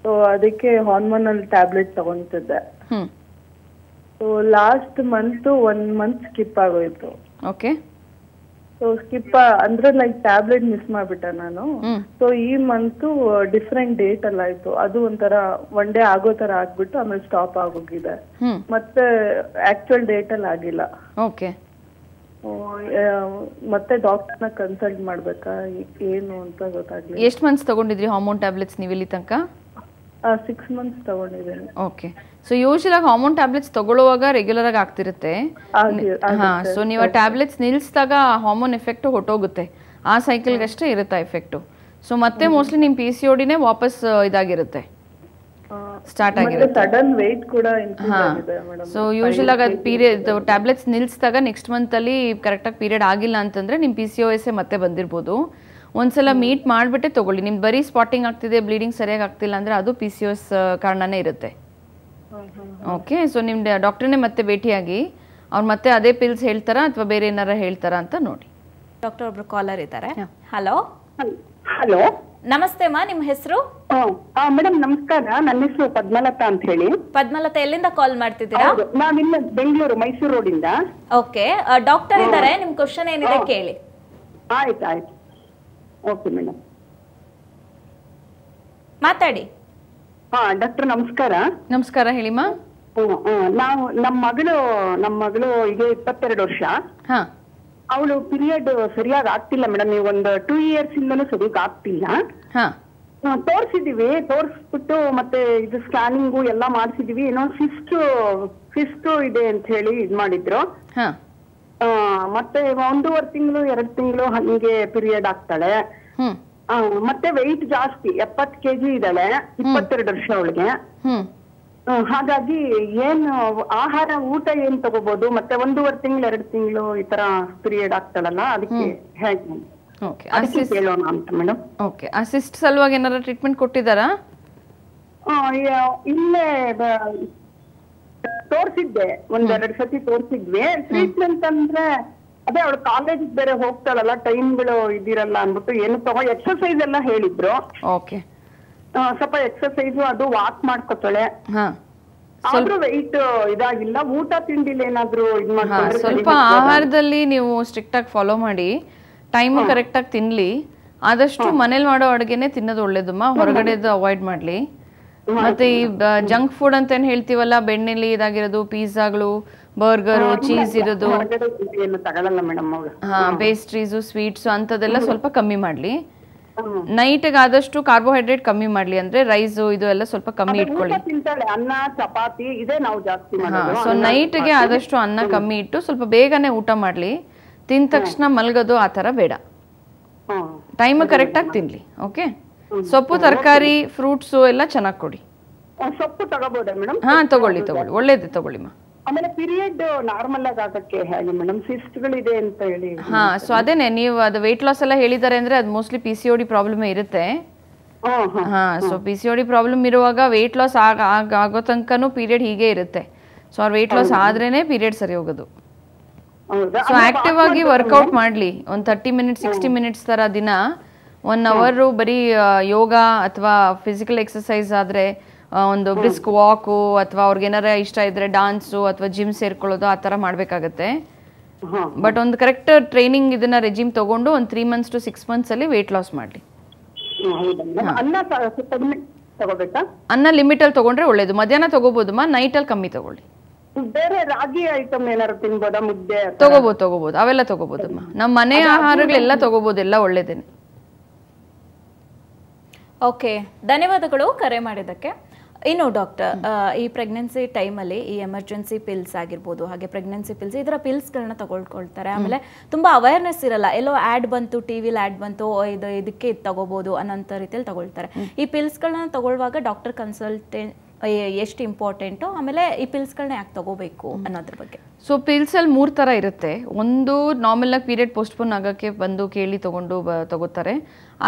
ಸೊ ಅದಕ್ಕೆ ಹಾರ್ಮೋನಲ್ ಟ್ಯಾಬ್ಲೆಟ್ ತಗೊಂತಿದ್ದೆ. ಸೊ ಲಾಸ್ಟ್ ಮಂತ್ 1 ಮಂತ್ ಸ್ಕಿಪ್ ಆಗೋಯ್ತು. ಓಕೆ. ಸೊ ಸ್ಕಿಪ್ ಅಂದ್ರೆ ಟ್ಯಾಬ್ಲೆಟ್ ಮಿಸ್ ಮಾಡ್ಬಿಟ್ಟೆ ನಾನು. ಸೊ ಈ ಮಂತ್ ಡಿಫ್ರೆಂಟ್ ಡೇಟ್ ಅಲ್ಲಿ ಆಯ್ತು. ಅದು ಒಂಥರ 1 ಡೇ ಆಗೋ ತರ ಆಗ್ಬಿಟ್ಟು ಆಮೇಲೆ ಸ್ಟಾಪ್ ಆಗೋಗಿದೆ. ಮತ್ತೆ ಆಕ್ಚುಯಲ್ ಡೇಟ್ ಅಲ್ಲಿ ಆಗಿಲ್ಲ. ಓಕೆ. ಮತ್ತೆ ಡಾಕ್ಟರ್ನ ಕನ್ಸಲ್ಟ್ ಮಾಡ್ಬೇಕಾ ಏನು ಅಂತ ಗೊತ್ತಾಗ್ಲಿಲ್ಲ. ಎಷ್ಟು ಮಂತ್ಸ್ ತಗೊಂಡಿದ್ರಿ ಹಾರ್ಮೋನ್ ಟ್ಯಾಬ್ಲೆಟ್ಸ್ ನೀವು ಇಲ್ಲಿ ತನಕ? 6 ಮಂತ್ಸ್ ತಗೊಂಡಿದ್ದೇನೆ. ಓಕೆ. ಸೊ ಯೂಶಲಾಗಿ ಹಾರ್ಮೋನ್ ಟ್ಯಾಬ್ಲೆಟ್ಸ್ ತಗೊಳ್ಳುವಾಗ ರೆಗ್ಯುಲರ್ ಆಗಿ ಆಗ್ತಿರುತ್ತೆ. ಸೊ ನೀವು ಆ ಟ್ಯಾಬ್ಲೆಟ್ಸ್ ನಿಲ್ಲಿಸಿದಾಗ ಹಾರ್ಮೋನ್ ಎಫೆಕ್ಟ್ ಹೊಟ್ಟೋಗುತ್ತೆ, ಆ ಸೈಕಲ್ಗೆ ಅಷ್ಟೇ ಇರುತ್ತೆ ಎಫೆಕ್ಟು. ಸೊ ಮತ್ತೆ ಮೋಸ್ಟ್ಲಿ ನಿಮ್ಮ PCODನೇ ವಾಪಸ್ ಇದಾಗಿರುತ್ತೆ, ಸ್ಟಾರ್ಟ್ ಆಗಿರುತ್ತೆ. ಸಡನ್ ವೇಟ್ ಕೂಡ ಇನ್ಕ್ರೀಸ್ ಆಗಿದೆ ಮೇಡಂ. ಸೊ ಯೂಶಲಾಗಿ ಅದು ಪೀರಿಯಡ್ ಟ್ಯಾಬ್ಲೆಟ್ಸ್ ನಿಲ್ಲಿಸಿದಾಗ ನೆಕ್ಸ್ಟ್ ಮಂತಲ್ಲಿ ಕರೆಕ್ಟಾಗಿ ಪೀರಿಯಡ್ ಆಗಿಲ್ಲ ಅಂತಂದರೆ ನಿಮ್ಮ PCOS ಮತ್ತೆ ಬಂದಿರ್ಬೋದು. ಒಂದ್ಸಲ ಮೀಟ್ ಮಾಡಿಬಿಟ್ಟೆ ತೊಗೊಳ್ಳಿ. ನಿಮ್ಗೆ ಬರೀ ಸ್ಪಾಟಿಂಗ್ ಆಗ್ತಿದೆ, ಬ್ಲೀಡಿಂಗ್ ಸರಿಯಾಗಿ ಆಗ್ತಿಲ್ಲ ಅಂದರೆ ಅದು PCOS ಕಾರಣನೇ ಇರುತ್ತೆ. ಓಕೆ. ಸೊ ನಿಮ್ಮ ಡಾಕ್ಟ್ರನ್ನೇ ಮತ್ತೆ ಭೇಟಿಯಾಗಿ ಅವ್ರು ಮತ್ತೆ ಅದೇ ಪಿಲ್ಸ್ ಹೇಳ್ತಾರಾ ಅಥವಾ ಬೇರೆ ಏನಾರ ಹೇಳ್ತಾರಾ ಅಂತ ನೋಡಿ. ಡಾಕ್ಟರ್ ಒಬ್ರು ಕಾಲರ್ ಇದ್ದಾರೆ. ಹಲೋ ಹಲೋ, ನಮಸ್ತೆ ಮಾ, ನಿಮ್ಮ ಹೆಸರು? ಮೇಡಮ್ ನಮಸ್ಕಾರ. ನನ್ನ ಹೆಸರು ಪದ್ಮಲತಾ ಅಂತ ಹೇಳಿ. ಪದ್ಮಲತಾ, ಎಲ್ಲಿಂದ ಕಾಲ್ ಮಾಡ್ತಿದ್ದೀರಾ? ನಾವಿಲ್ಲ ಬೆಂಗಳೂರು ಮೈಸೂರು ರೋಡಿಂದ. ಓಕೆ, ಡಾಕ್ಟರ್ ಇದ್ದಾರೆ, ನಿಮ್ ಕ್ವಶನ್ ಏನಿದೆ ಕೇಳಿ. ಆಯ್ತು. ಓಕೆ ಮೇಡಮ್, ಮಾತಾಡಿ. ಡಾಕ್ಟರ್ ನಮಸ್ಕಾರ. ನಮಸ್ಕಾರ, ಹೇಳಿಮಾ. ನಾವು ನಮ್ಮ ಮಗಳು ಈಗ 22 ವರ್ಷ. ಅವಳು ಪೀರಿಯಡ್ ಸರಿಯಾಗಿ ಆಗ್ತಿಲ್ಲ ಮೇಡಮ್. ನೀವು ಒಂದು 2 ಇಯರ್ಸ್ ಇಂದನೂ ಸರಿಯಾಗಿ ಆಗ್ತಿಲ್ಲ. ತೋರಿಸ್ಬಿಟ್ಟು ಮತ್ತೆ ಇದು ಸ್ಕ್ಯಾನಿಂಗು ಎಲ್ಲ ಮಾಡ್ಸಿದೀವಿ. ಏನೋ ಸಿಸ್ಟ್ ಇದೆ ಅಂತ ಹೇಳಿ ಇದ್ ಮಾಡಿದ್ರು. ಮತ್ತೆ 1.5 ತಿಂಗಳು 2 ತಿಂಗಳು ಹಂಗೆ ಪೀರಿಯಡ್ ಆಗ್ತಾಳೆ. ಮತ್ತೆ ವೆಯ್ಟ್ ಜಾಸ್ತಿ, 70 kg ಇದ್ದಾಳೆ. 22 ವರ್ಷ ಅವಳಿಗೆ. ಹಾಗಾಗಿ ಏನು ಆಹಾರ ಊಟ ಏನ್ ತಗೋಬಹುದು? ಮತ್ತೆ 1.5 ತಿಂಗಳು 2 ತಿಂಗಳು ಈ ತರ ಪೀರಿಯಡ್ ಆಗ್ತಾಳಲ್ಲ, ಅದಕ್ಕೆ ಹೇಗೆ ಕೇಳೋಣ ಅಂತ ಮೇಡಮ್. ಓಕೆ. ಅಸಿಸ್ಟ್ ಸಲುವಾಗಿ ಏನಾರ ಟ್ರೀಟ್ಮೆಂಟ್ ಕೊಟ್ಟಿದ್ದಾರಾ? ಇಲ್ಲೇ ತೋರ್ಸಿದ್ದೆ, ಒಂದೆರಡು ಸತಿ ತೋರ್ಸಿದ್ವಿ. ಟ್ರೀಟ್ಮೆಂಟ್ ಅಂದ್ರೆ ಅದೇ ಅವಳು ಕಾಲೇಜಿಗೆ ಬೇರೆ ಹೋಗ್ತಾಳಲ್ಲ, ಟೈಮ್ಗಳು ಇದಿರಲ್ಲ ಅಂದ್ಬಿಟ್ಟು ಏನು ಎಕ್ಸರ್ಸೈಸ್ ಎಲ್ಲ ಹೇಳಿದ್ರು. ಓಕೆ, ಸ್ವಲ್ಪ ಎಕ್ಸರ್ಸೈಸ್ ಅದು ವಾಕ್ ಮಾಡ್ಕೊತಾಳೆ. ಆದ್ರೂ ವೆಯ್ಟ್ ಇದಾಗಿಲ್ಲ. ಊಟ ತಿಂಡಿಲಿ ಏನಾದ್ರು ಇದ್ ಮಾಡ್ಕೊಂಡ್ರೆ ಸ್ವಲ್ಪ ಆಹಾರದಲ್ಲಿ ನೀವು ಸ್ಟ್ರಿಕ್ಟ್ ಆಗಿ ಫಾಲೋ ಮಾಡಿ, ಟೈಮ್ ಕರೆಕ್ಟ್ ಆಗಿ ತಿನ್ಲಿ. ಆದಷ್ಟು ಮನೇಲಿ ಮಾಡೋ ಅಡುಗೆನೆ ತಿನ್ನೋದು ಒಳ್ಳೇದಮ್ಮ, ಹೊರಗಡೆದು ಅವಾಯ್ಡ್ ಮಾಡ್ಲಿ. ಮತ್ತೆ ಈ ಜಂಕ್ ಫುಡ್ ಅಂತ ಏನ್ ಹೇಳ್ತೀವಲ್ಲ, ಬೆಣ್ಣೆಲಿ ಇದಾಗಿರೋದು, ಪಿಜ್ಜಾಗಳು, ಬರ್ಗರು, ಚೀಸ್ ಇರೋದು, ಪೇಸ್ಟ್ರೀಸು, ಸ್ವೀಟ್ಸ್ ಅಂತದೆಲ್ಲ ಸ್ವಲ್ಪ ಕಮ್ಮಿ ಮಾಡ್ಲಿ. ನೈಟ್ಗೆ ಆದಷ್ಟು ಕಾರ್ಬೋಹೈಡ್ರೇಟ್ ಕಮ್ಮಿ ಮಾಡ್ಲಿ, ಅಂದ್ರೆ ರೈಸ್ ಇದು ಎಲ್ಲ ಸ್ವಲ್ಪ ಕಮ್ಮಿ ಇಟ್ಕೊಳ್ಳಿ. ಅನ್ನ ಚಪಾತಿ ಇದೆ ನಾವು ಜಾಸ್ತಿ. ಸೊ ನೈಟ್ಗೆ ಆದಷ್ಟು ಅನ್ನ ಕಮ್ಮಿ ಇಟ್ಟು ಸ್ವಲ್ಪ ಬೇಗನೆ ಊಟ ಮಾಡ್ಲಿ. ತಿಂದ ತಕ್ಷಣ ಮಲ್ಗೋದು ಆ ತರ ಬೇಡ, ಟೈಮ್ ಕರೆಕ್ಟ್ ಆಗಿ ತಿನ್ಲಿ. ಓಕೆ, ಸೊಪ್ಪು, ತರಕಾರಿ, ಫ್ರೂಟ್ಸ್ ಎಲ್ಲ ಚೆನ್ನಾಗಿ ಕೊಡಿ. ಸೊಪ್ಪು ತಗೋಬೋದಾ ಮೇಡಮ್? ಹಾ, ತಗೊಳ್ಳಿ, ಒಳ್ಳೇದೇ ತಗೊಳ್ಳಿಮ್ಮ. ಆಮೇಲೆ ಪೀರಿಯಡ್ ನಾರ್ಮಲ್ ಆಗಿ ಆಗಕ್ಕೆ ಹೇಗೆ ಮೇಡಮ್? ಸಿಸ್ಟ್ಗಳಿದೆ ಅಂತ ಹೇಳಿ. ಹಾ, ಸೊ ಅದೇನೆ, ನೀವು ಅದು ವೆಯ್ಟ್ ಲಾಸ್ ಎಲ್ಲ ಹೇಳಿದ್ದಾರೆ ಅಂದ್ರೆ ಅದು ಮೋಸ್ಟ್ಲಿ PCOD ಪ್ರಾಬ್ಲಮ್ ಇರುತ್ತೆ. ಹಾ, ಸೊ PCOD ಪ್ರಾಬ್ಲಮ್ ಇರುವಾಗ ವೆಯ್ಟ್ ಲಾಸ್ ಆಗೋ ತನಕನೂ ಪೀರಿಯಡ್ ಹೀಗೆ ಇರುತ್ತೆ. ಸೊ ಅವ್ರ ವೆಯ್ಟ್ ಲಾಸ್ ಆದ್ರೇನೆ ಪೀರಿಯಡ್ ಸರಿ ಹೋಗೋದು. ಸೊ ಆಕ್ಟಿವ್ ಆಗಿ ವರ್ಕೌಟ್ ಮಾಡ್ಲಿ, ಒಂದು 30 ಮಿನಿಟ್ಸ್ 60 ಮಿನಿಟ್ಸ್ ತರ ದಿನ 1 ಅವರ್ ಬರೀ ಯೋಗ ಅಥವಾ ಫಿಸಿಕಲ್ ಎಕ್ಸರ್ಸೈಸ್ ಆದ್ರೆ, ಒಂದು ಬ್ರಿಸ್ಕ್ ವಾಕು ಅಥವಾ ಅವ್ರಿಗೆ ಏನಾರ ಇಷ್ಟ ಇದ್ರೆ ಡಾನ್ಸು ಅಥವಾ ಜಿಮ್ ಸೇರ್ಕೊಳ್ಳೋದು ಆ ತರ ಮಾಡ್ಬೇಕಾಗತ್ತೆ. ಬಟ್ ಒಂದು ಕರೆಕ್ಟ್ ಟ್ರೈನಿಂಗ್ ಇದನ್ನ ರೆಜಿಮ್ ತಗೊಂಡು ಒಂದು 3 ಮಂತ್ಸ್ to 6 ಮಂತ್ಸ್ ಅಲ್ಲಿ ವೆಯ್ಟ್ ಲಾಸ್ ಮಾಡ್ಲಿ. ಅನ್ನ ಲಿಮಿಟ್ ಅಲ್ಲಿ ತಗೊಂಡ್ರೆ ಒಳ್ಳೇದು. ಮಧ್ಯಾಹ್ನ ತಗೋಬಹುದಮ್ಮ, ನೈಟ್ ಅಲ್ಲಿ ಕಮ್ಮಿ ತಗೊಳ್ಳಿ. ಬೇರೆ ರಾಗಿ ಐಟಮ್ ಏನಾದ್ರು ತಿನ್ಬೋದಾ? ಮುದ್ದೆ ತಗೋಬಹುದು, ಅವೆಲ್ಲ ತಗೋಬಹುದಮ್ಮ. ನಮ್ಮ ಮನೆ ಆಹಾರಗಳೆಲ್ಲ ತಗೋಬಹುದು, ಎಲ್ಲ ಒಳ್ಳೇದೇನೆ. ಓಕೆ, ಧನ್ಯವಾದಗಳು ಕರೆ ಮಾಡಿದ್ದಕ್ಕೆ. ಇನ್ನು ಡಾಕ್ಟರ್, ಈ ಪ್ರೆಗ್ನೆನ್ಸಿ ಟೈಮಲ್ಲಿ ಈ ಎಮರ್ಜೆನ್ಸಿ ಪಿಲ್ಸ್ ಆಗಿರ್ಬೋದು, ಹಾಗೆ ಪ್ರೆಗ್ನೆನ್ಸಿ ಪಿಲ್ಸ್, ಇದರ ಪಿಲ್ಸ್ಗಳನ್ನ ತಗೊಳ್ಕೊಳ್ತಾರೆ. ಆಮೇಲೆ ತುಂಬಾ ಅವೇರ್ನೆಸ್ ಇರಲ್ಲ, ಎಲ್ಲೋ ಆ್ಯಡ್ ಬಂತು, ಟಿವಿಲಿ ಆ್ಯಡ್ ಬಂತು, ಇದಕ್ಕೆ ಇದು ತಗೋಬಹುದು ಅನ್ನೋಂಥ ರೀತಿಯಲ್ಲಿ ತಗೊಳ್ತಾರೆ. ಈ ಪಿಲ್ಸ್ಗಳನ್ನ ತಗೊಳ್ಳುವಾಗ ಡಾಕ್ಟರ್ ಕನ್ಸಲ್ಟೆಂಟ್ ಎಷ್ಟು ಇಂಪಾರ್ಟೆಂಟು, ಆಮೇಲೆ ಈ ಪಿಲ್ಸ್ಗಳನ್ನ ಯಾಕೆ ತಗೋಬೇಕು ಅನ್ನೋದ್ರ ಬಗ್ಗೆ. ಸೊ ಪಿಲ್ಸಲ್ಲಿ 3 ಥರ ಇರುತ್ತೆ. ಒಂದು ನಾರ್ಮಲ್ ಆಗಿ ಪೀರಿಯಡ್ ಪೋಸ್ಟ್ಪೋನ್ ಆಗೋಕ್ಕೆ ಬಂದು ಕೇಳಿ ತಗೋತಾರೆ,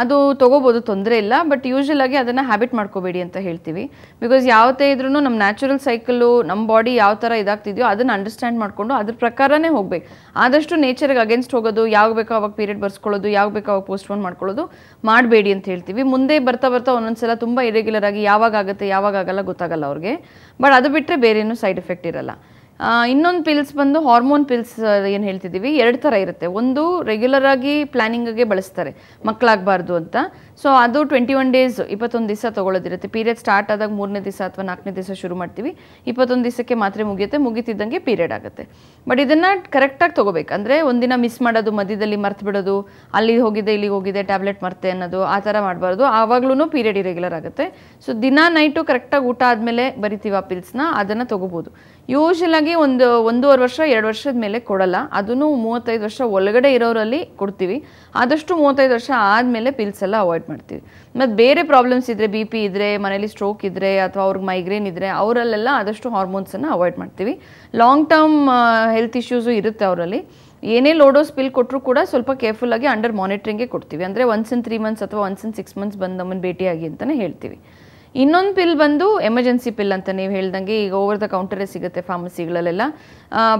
ಅದು ತಗೋಬೋದು, ತೊಂದರೆ ಇಲ್ಲ. ಬಟ್ ಯೂಶಲ್ ಆಗಿ ಅದನ್ನು ಹ್ಯಾಬಿಟ್ ಮಾಡ್ಕೋಬೇಡಿ ಅಂತ ಹೇಳ್ತೀವಿ. ಬಿಕಾಸ್ ಯಾವತ್ತೇ ಇದ್ರೂ ನಮ್ಮ ನ್ಯಾಚುರಲ್ ಸೈಕಲ್ಲು, ನಮ್ಮ ಬಾಡಿ ಯಾವ ಥರ ಇದಾಗ್ತಿದೆಯೋ ಅದನ್ನು ಅಂಡರ್ಸ್ಟ್ಯಾಂಡ್ ಮಾಡಿಕೊಂಡು ಅದ್ರ ಪ್ರಕಾರನೇ ಹೋಗ್ಬೇಕು. ಆದಷ್ಟು ನೇಚರ್ಗೆ ಅಗೇನ್ಸ್ಟ್ ಹೋಗೋದು, ಯಾವಾಗ ಬೇಕೋ ಅವಾಗ ಪೀರಿಯಡ್ ಬರ್ಸ್ಕೊಳ್ಳೋದು, ಯಾವಾಗ ಬೇಕೋ ಅವಾಗ ಪೋಸ್ಟ್ಪೋನ್ ಮಾಡ್ಕೊಳ್ಳೋದು ಮಾಡಬೇಡಿ ಅಂತ ಹೇಳ್ತೀವಿ. ಮುಂದೆ ಬರ್ತಾ ಒಂದೊಂದ್ಸಲ ತುಂಬ ಇರೆಗ್ಯುಲರ್ ಆಗಿ ಯಾವಾಗ ಆಗುತ್ತೆ ಯಾವಾಗ ಆಗಲ್ಲ ಗೊತ್ತಾಗಲ್ಲ ಅವ್ರಿಗೆ. ಬಟ್ ಅದು ಬಿಟ್ಟರೆ ಬೇರೇನು ಸೈಡ್ ಎಫೆಕ್ಟ್ ಇರಲ್ಲ. ಇನ್ನೊಂದು ಪಿಲ್ಸ್ ಬಂದು ಹಾರ್ಮೋನ್ ಪಿಲ್ಸ್ ಏನು ಹೇಳ್ತಿದ್ದೀವಿ, 2 ಥರ ಇರುತ್ತೆ. ಒಂದು ರೆಗ್ಯುಲರ್ ಆಗಿ ಪ್ಲಾನಿಂಗ್ಗೆ ಬಳಸ್ತಾರೆ, ಮಕ್ಕಳಾಗಬಾರ್ದು ಅಂತ. ಸೊ ಅದು 21 ಡೇಸ್ 21 ದಿವಸ ತೊಗೊಳ್ಳೋದಿರುತ್ತೆ. ಪೀರಿಯಡ್ ಸ್ಟಾರ್ಟ್ ಆದಾಗ 3ನೇ ದಿವಸ ಅಥವಾ 4ನೇ ದಿವಸ ಶುರು ಮಾಡ್ತೀವಿ, 21 ದಿವಸಕ್ಕೆ ಮಾತ್ರೆ ಮುಗಿತಿದ್ದಂಗೆ ಪೀರಿಯಡ್ ಆಗುತ್ತೆ. ಬಟ್ ಇದನ್ನು ಕರೆಕ್ಟಾಗಿ ತೊಗೋಬೇಕು. ಅಂದರೆ ಒಂದಿನ ಮಿಸ್ ಮಾಡೋದು, ಮಧ್ಯದಲ್ಲಿ ಮರ್ತು ಬಿಡೋದು, ಅಲ್ಲಿ ಹೋಗಿದೆ ಇಲ್ಲಿಗೆ ಹೋಗಿದೆ ಟ್ಯಾಬ್ಲೆಟ್ ಮರ್ತೆ ಅನ್ನೋದು ಆ ಥರ ಮಾಡಬಾರ್ದು. ಆವಾಗ್ಲೂ ಪೀರಿಯಡ್ ಇರೆಗ್ಯುಲರ್ ಆಗುತ್ತೆ. ಸೊ ದಿನ ನೈಟು ಕರೆಕ್ಟಾಗಿ ಊಟ ಆದಮೇಲೆ ಬರಿತೀವಿ ಆ ಪಿಲ್ಸ್ನ, ಅದನ್ನು ತೊಗೋಬೋದು. ಯೂಶಲಾಗಿ 1.5 ವರ್ಷ 2 ವರ್ಷದ ಮೇಲೆ ಕೊಡಲ್ಲ, ಅದನ್ನು 35 ವರ್ಷ ಒಳಗಡೆ ಇರೋರಲ್ಲಿ ಕೊಡ್ತೀವಿ. ಆದಷ್ಟು 35 ವರ್ಷ ಆದಮೇಲೆ ಪಿಲ್ಸ್ ಎಲ್ಲ ಅವಾಯ್ಡ್ ಮಾಡ್ತೀವಿ. ಮತ್ತು ಬೇರೆ ಪ್ರಾಬ್ಲಮ್ಸ್ ಇದ್ದರೆ, BP ಇದ್ದರೆ, ಮನೇಲಿ ಸ್ಟ್ರೋಕ್ ಇದ್ದರೆ ಅಥವಾ ಅವ್ರಿಗೆ ಮೈಗ್ರೇನ್ ಇದ್ದರೆ ಅವರಲ್ಲೆಲ್ಲ ಆದಷ್ಟು ಹಾರ್ಮೋನ್ಸನ್ನು ಅವಾಯ್ಡ್ ಮಾಡ್ತೀವಿ. ಲಾಂಗ್ ಟರ್ಮ್ ಹೆಲ್ತ್ ಇಶ್ಯೂಸು ಇರುತ್ತೆ ಅವರಲ್ಲಿ. ಏನೇ ಲೋಡೋಸ್ ಪಿಲ್ ಕೊಟ್ಟರು ಕೂಡ ಸ್ವಲ್ಪ ಕೇರ್ಫುಲ್ಲಾಗಿ ಅಂಡರ್ ಮಾನಿಟ್ರಿಂಗೇ ಕೊಡ್ತೀವಿ. ಅಂದರೆ ಒನ್ಸ್ ಇನ್ 3 ಮಂತ್ಸ್ ಅಥವಾ ಒನ್ಸ್ ಇನ್ 6 ಮಂತ್ಸ್ ಬಂದು ನಮ್ಮನ್ನು ಭೇಟಿಯಾಗಿ ಅಂತಲೇ ಹೇಳ್ತೀವಿ. ಇನ್ನೊಂದು ಪಿಲ್ ಬಂದು ಎಮರ್ಜೆನ್ಸಿ ಪಿಲ್ ಅಂತ ನೀವು ಹೇಳ್ದಂಗೆ ಈಗ ಓವರ್ ದ ಕೌಂಟರೇ ಸಿಗುತ್ತೆ ಫಾರ್ಮಸಿಗಳಲ್ಲೆಲ್ಲ.